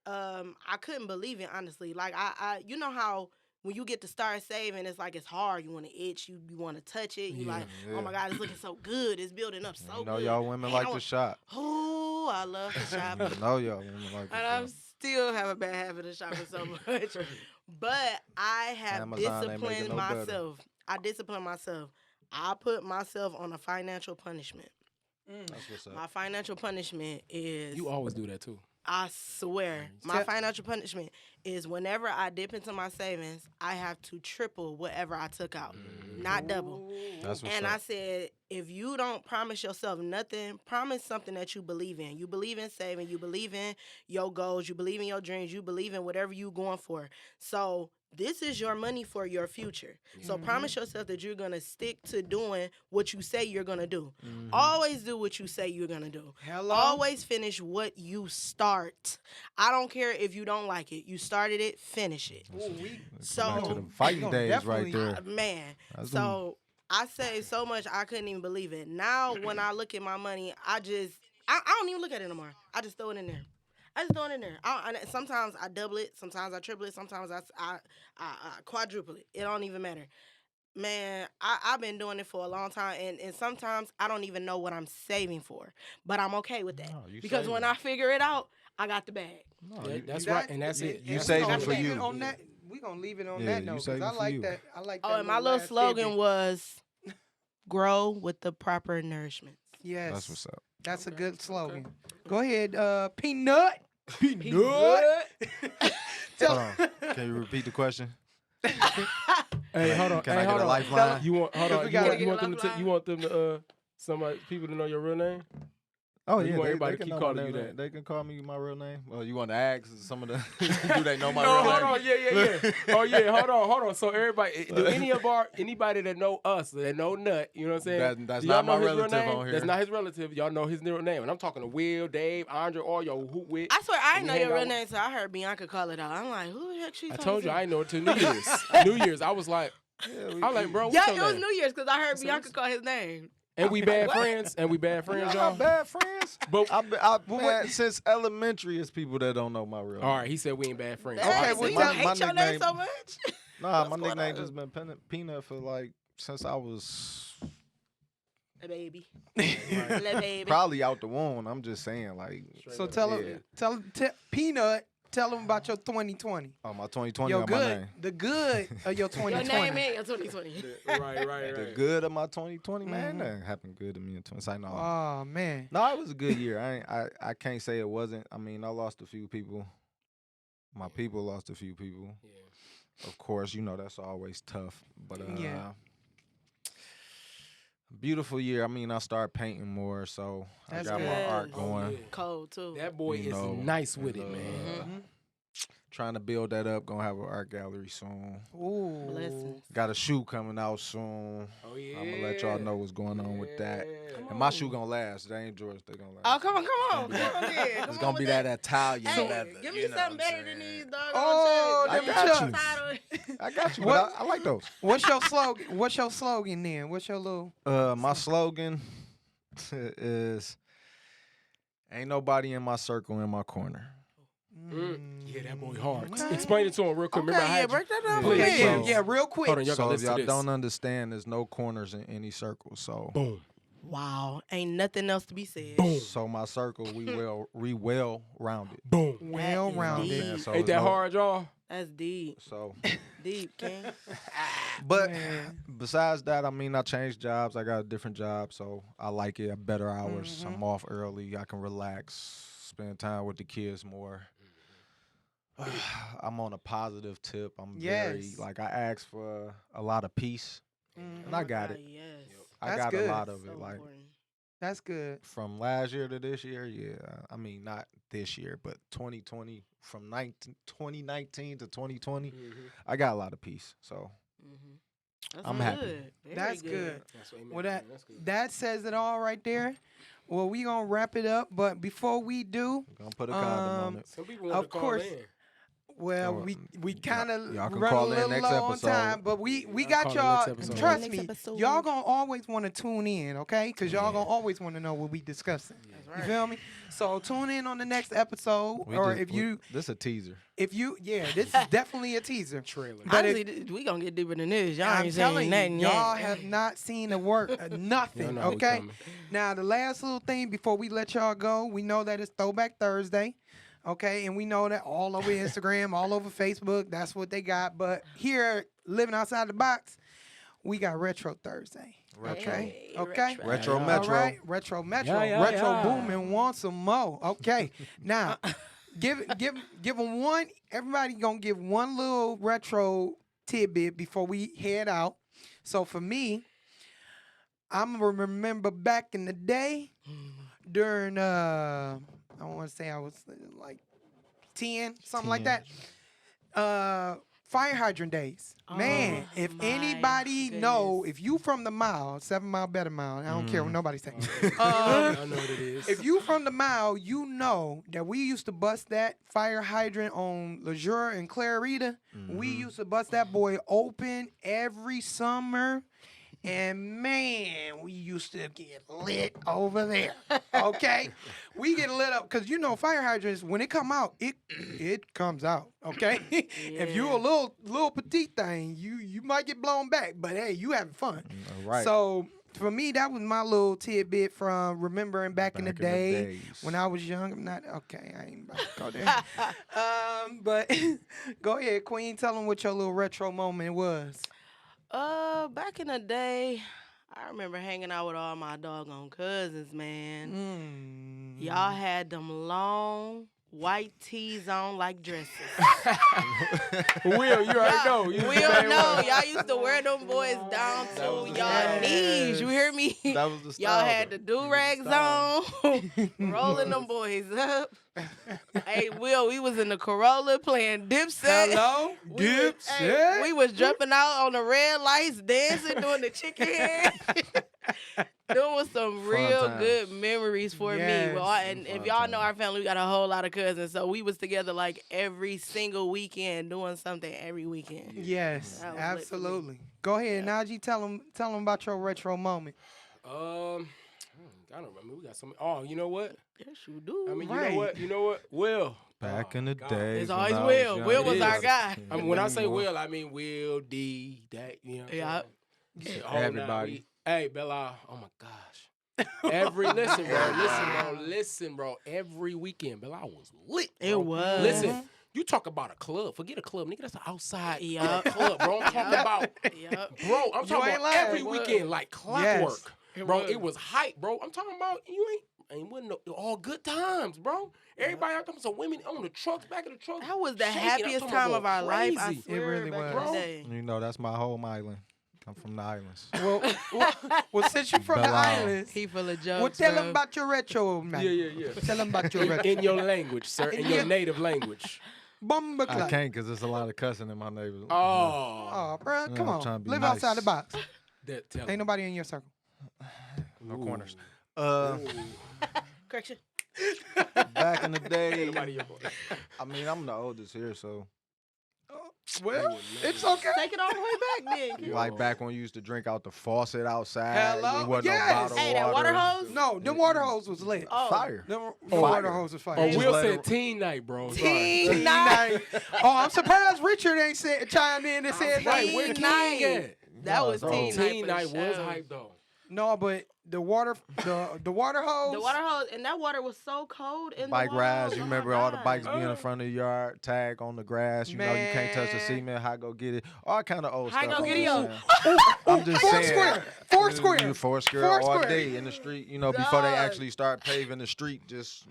I couldn't believe it, honestly. Like I you know how when you get to start saving, it's like it's hard. You want to itch. You want to touch it. You Yeah. like, oh my God, it's looking so good. It's building up so You know good. y'all women Man, like I to want- shop. Oh, I love to shop. You know y'all women like to And I shop. still have a bad habit of shopping so much. But I have Amazon ain't making disciplined no better. myself. I discipline myself. I put myself on a financial punishment. That's what's My up. financial punishment is, You always do that too. I swear, my financial punishment is whenever I dip into my savings, I have to triple whatever I took out, not double. That's what's And up. I said, if you don't promise yourself nothing, promise something that you believe in. You believe in saving. You believe in your goals. You believe in your dreams. You believe in whatever you're going for. So this is your money for your future. So promise yourself that you're going to stick to doing what you say you're going to do. Always do what you say you're going to do. Hello. Always finish what you start. I don't care if you don't like it. You started it, finish it. Ooh, we So Back to we them fighting gonna days right definitely- there. man. That's So I saved so much I couldn't even believe it. Now when I look at my money, I don't even look at it no more. I just throw it in there. I just throw it in there. Sometimes I double it, sometimes I triple it, sometimes I quadruple it. It don't even matter. Man, I've been doing it for a long time, and sometimes I don't even know what I'm saving for, but I'm okay with that No, you because when saving. I figure it out, I got the bag. No, That- you- that's That- right, and that's it. You that's saving gonna for leave it you. On that, we gonna leave it on Yeah, that you note because saving I for like you. that. I like that. Oh, and my little last slogan tidbit. was grow with the proper nourishment. Yes, That's what's up. That's Okay, a good okay. slogan. Go ahead, Peanut. Peanut. Hold on. Can you repeat the question? Hey, hold on. Can hey, I get hold a on. lifeline? You want? Hold Cause on. we You gotta want, get you a want them to? lifeline. You want them to? Somebody, people to know your real name? Oh You yeah, want they everybody to can keep know calling my you name. that. They can call me my real name. Well, you want to ask some of the do they know my No, real hold name? on. Yeah. Oh yeah, hold on. So everybody, do anybody that know us, that know Nut, you know what I'm saying? That's Do y'all not my know his real relative name? on here. That's not his relative. Y'all know his real name. And I'm talking to Will, Dave, Andre, all your hoop with. I swear I And didn't know we your hang real out- name, so I heard Bianca call it out. I'm like, who the heck she I talking told you to? I didn't know it till New Year's. New Year's, I was like, Yeah, I was like, bro, what's Yeah, your it was name? New Year's because I heard So Bianca what's- call his name. And we bad friends. And we bad We're friends, y'all. not bad friends. But Man, since elementary, it's people that don't know my real name. all right, he said we ain't bad friends. Dang, Okay, so well, you tell- hate my your name nickname- so much? Nah, my What's going nickname on? just been Peanut for like since I was A baby. Little baby. probably out the womb. I'm just saying, like, So tell Yeah. him, Peanut. Tell him about your 2020. oh, my 2020 Your on my good, name. the good of your 2020. Your name and your 2020. right. The good of my 2020, man, Mhm. that happened good to me in 2020. It's like, no, Oh man. no, it was a good year. I can't say it wasn't. I mean, I lost a few people My people lost a few people. Yeah. Of course, you know that's always tough. But Yeah. beautiful year. I mean, I started painting more, so That's I got good. my art Oh, going. yeah. Cold too. That boy You is know, nice with it, and, man. Mhm. Trying to build that up. Gonna have an art gallery soon. Ooh. Blessings. Got a shoe coming out soon. Oh yeah. I'm gonna let y'all know what's going on with that. Yeah. And my shoe gonna last. They ain't George. They gonna last. Oh, come on, come on then. It's Come gonna on be with that Italian Hey, leather. give me you know something what I'm better than saying? these doggone Oh, chains. them Give me chucks. title. I got you, What? but I like those. What's your slogan? What's your slogan then? What's your little? My slogan is ain't nobody in my circle in my corner. Yeah, that boy hard. Okay. Explain it to him real quick. Okay, Remember, I yeah, had you. break that down for Please. me. Okay, yeah, So- yeah, real quick. Hold on, y'all So gotta if listen y'all to this. don't understand, there's no corners in any circle. So Boom. Wow, ain't nothing else to be said. Boom. so my circle we well rounded. Boom. Well That is rounded. deep. Man, so Ain't there's that no- hard, y'all? That's deep, So deep, King. but Man. besides that, I mean, I changed jobs. I got a different job, so I like it. Better hours. Mhm. I'm off early. I can relax, spend time with the kids more. I'm on a positive tip. I'm very Yes. like I asked for a lot of peace, Mhm. and I got it. Yes. I That's got good. a lot of So it. Like important. That's good. from last year to this year, yeah. I mean, not this year, but 2020 from 2019 to 2020, Mm-hmm. I got a lot of peace. So Mhm. That's I'm good. happy. Very That's good. That's what Well, that That's good. that says it all right there. Well, we gonna wrap it up, but before we do, I'm gonna put a condom on Um, it. Some people want of to call course. in. well, Oh, we kind of y'all can run call a in little next low on episode. time, but we Y'all got call in y'all. next episode. Trust Next me, episode. y'all gonna always want to tune in, okay? Because y'all Yeah. gonna always want to know what we discussing. That's You right. feel me? So tune in on the next episode, or This a teaser. yeah, this is definitely a teaser. Trailer. But if- Honestly, we gonna get deeper than this. Y'all I'm ain't telling saying you, nothing y'all yet. have not seen the work, Y'all nothing. know how we Okay. coming. Now the last little thing before we let y'all go, we know that it's Throwback Thursday, okay, and we know that all over Instagram, all over Facebook, that's what they got. But here, living outside the box, we got Retro Thursday. Retro. Okay. Hey, Okay. Retro Yeah. Metro. All right, Retro Metro, Yeah, yeah, Retro yeah. Booming wants some more. Okay, now give them one. Everybody gonna give one little retro tidbit before we head out. So for me, I'm gonna remember back in the day during I want to say I was like 10, something like that. 10. Fire hydrant days. Man, Oh, if my anybody know, goodness. if you from the mile, 7 Mile Better Mile, I don't care what nobody say. I know what it is. If you from the mile, you know that we used to bust that fire hydrant on Leisure and Clarita. We used to bust that boy open every summer. And man, we used to get lit over there. Okay? We get lit up because you know fire hydrants, when it come out, it comes out. Okay? If you a Yeah. little petite thing, you might get blown back, but hey, you having fun. All right. So for me, that was my little tidbit from remembering back in the day days. when I was young. I'm not okay. I ain't about to go there. But go ahead, Queen. Tell them what your little retro moment was. Back in the day, I remember hanging out with all my doggone cousins, man. Y'all had them long white tees on like dresses. Will, you already know. You We don't know. Y'all used to wear them boys down That to was the y'all style. knees. You hear me? That was the Y'all style, had though. the do-rags on, rolling them boys up. Hey, Will, we was in the Corolla playing Dipset. Hello, We was jumping out on the red lights, dancing, doing the chicken head. Them was some real times. good memories for me. Well, Yes. and if Fun y'all know times. our family, we got a whole lot of cousins, so we was together like every single weekend, doing something every weekend. Yes, That was lit for me. absolutely. Go ahead, Najee. Tell them about your retro moment. I don't remember. We got some. Oh, you know what? Yes, you do. I mean, Right. you know what? Will. Back Oh, in the God. days. It's when always I was Will. young. Will was It our is. guy. I mean, when I say Anymore. Will, I mean Will, D, that, you know. What I'm Yeah. saying? Everybody. Hey, Bella. Oh my gosh. Listen, bro. Every weekend, Bella, I was lit. It bro. was. Listen, you talk about a club. Forget a club, nigga. That's an outside Yup. club, bro. I'm talking about, Yep. bro. I'm You talking ain't about lying. every It was. weekend like clockwork. Yes. It Bro, was. it was hype, bro. I'm talking about you ain't, ain't wasn't all good times, bro. Everybody out there, some women on the trucks, back of the truck. That was the shaking. I'm happiest talking about time of our going life. I crazy. swear, really back in was. the day. You know, that's my home island. I'm from the islands. Well, since you're from the Belle Isle. islands, He full of jokes. well, tell bro. them about your retro, man. Yeah. Tell them about your retro. In your language, sir. In your Yeah. native language. Bomba I clock. can't because there's a lot of cussing in my neighborhood. Oh. Oh, bro, Yeah, come I'm trying on. to be Live nice. outside the box. Tell Ain't nobody in your circle. No corners. Ooh. Correction. Back in the day, Nobody in your boy. I mean, I'm the oldest here, so Well, it's okay. Take it all the way back then. kid. Yo. like back when you used to drink out the faucet outside. Hello? There wasn't Yes. no bottled Hey, that water hose? No, them water hose was lit. Oh. Fire. Them Fire. water hose was fire. Oh, Just Will let said it- teen night, bro. Sorry. Teen night. Oh, I'm surprised Richard ain't said chimed in and said Right, that. where Teen King night. at? That was Oh, teen, Teen night. night for was sure. hype though. No, but the water hose. The water hose, and that water was so cold in Bike the water rides. hose. You Oh my remember all the God. bikes being in front of the yard, tag on the grass. You know you can't touch the Man. cement. How go get it? All kind of old How stuff. go I'm get it, just yo? saying. I'm just Four saying. square. Four square. Four square Four all square. day in the street. You know, before they Dog. actually start paving the street. Just,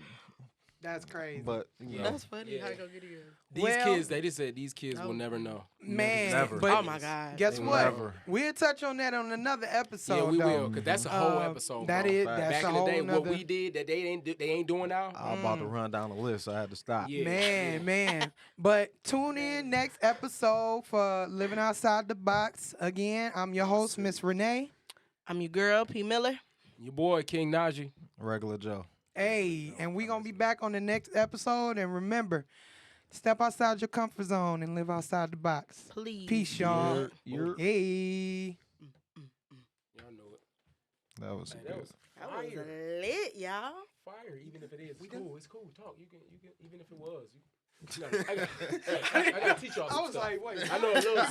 That's crazy. but you know, That's funny. Yeah. How go get it? These Well- kids, they just said these kids will Oh. never know. Man, Never. but Oh my God. guess They what? never. We'll touch on that on another episode. Yeah, we though. will, cause that's a whole episode. That bro. is. Facts. That's Back a in the whole day, nother. what we did that they ain't doing now. I'm about to run down the list. So I had to stop. Yeah. Man. But tune in next episode for Living Outside the Box. Again, I'm your host, Miss Renee. I'm your girl, P. Miller. Your boy King Najee. Regular Joe. Hey, and we gonna be back on the next episode. And remember, step outside your comfort zone and live outside the box. Please. Peace, y'all. You're, Hey. Y'all know it. that was Hey, good. that was That was fire. lit, y'all. Fire, even if it is. It's cool. It's cool. Talk. You can. Even if it was. I got to teach y'all. I some was stuff. like, wait. I know a little.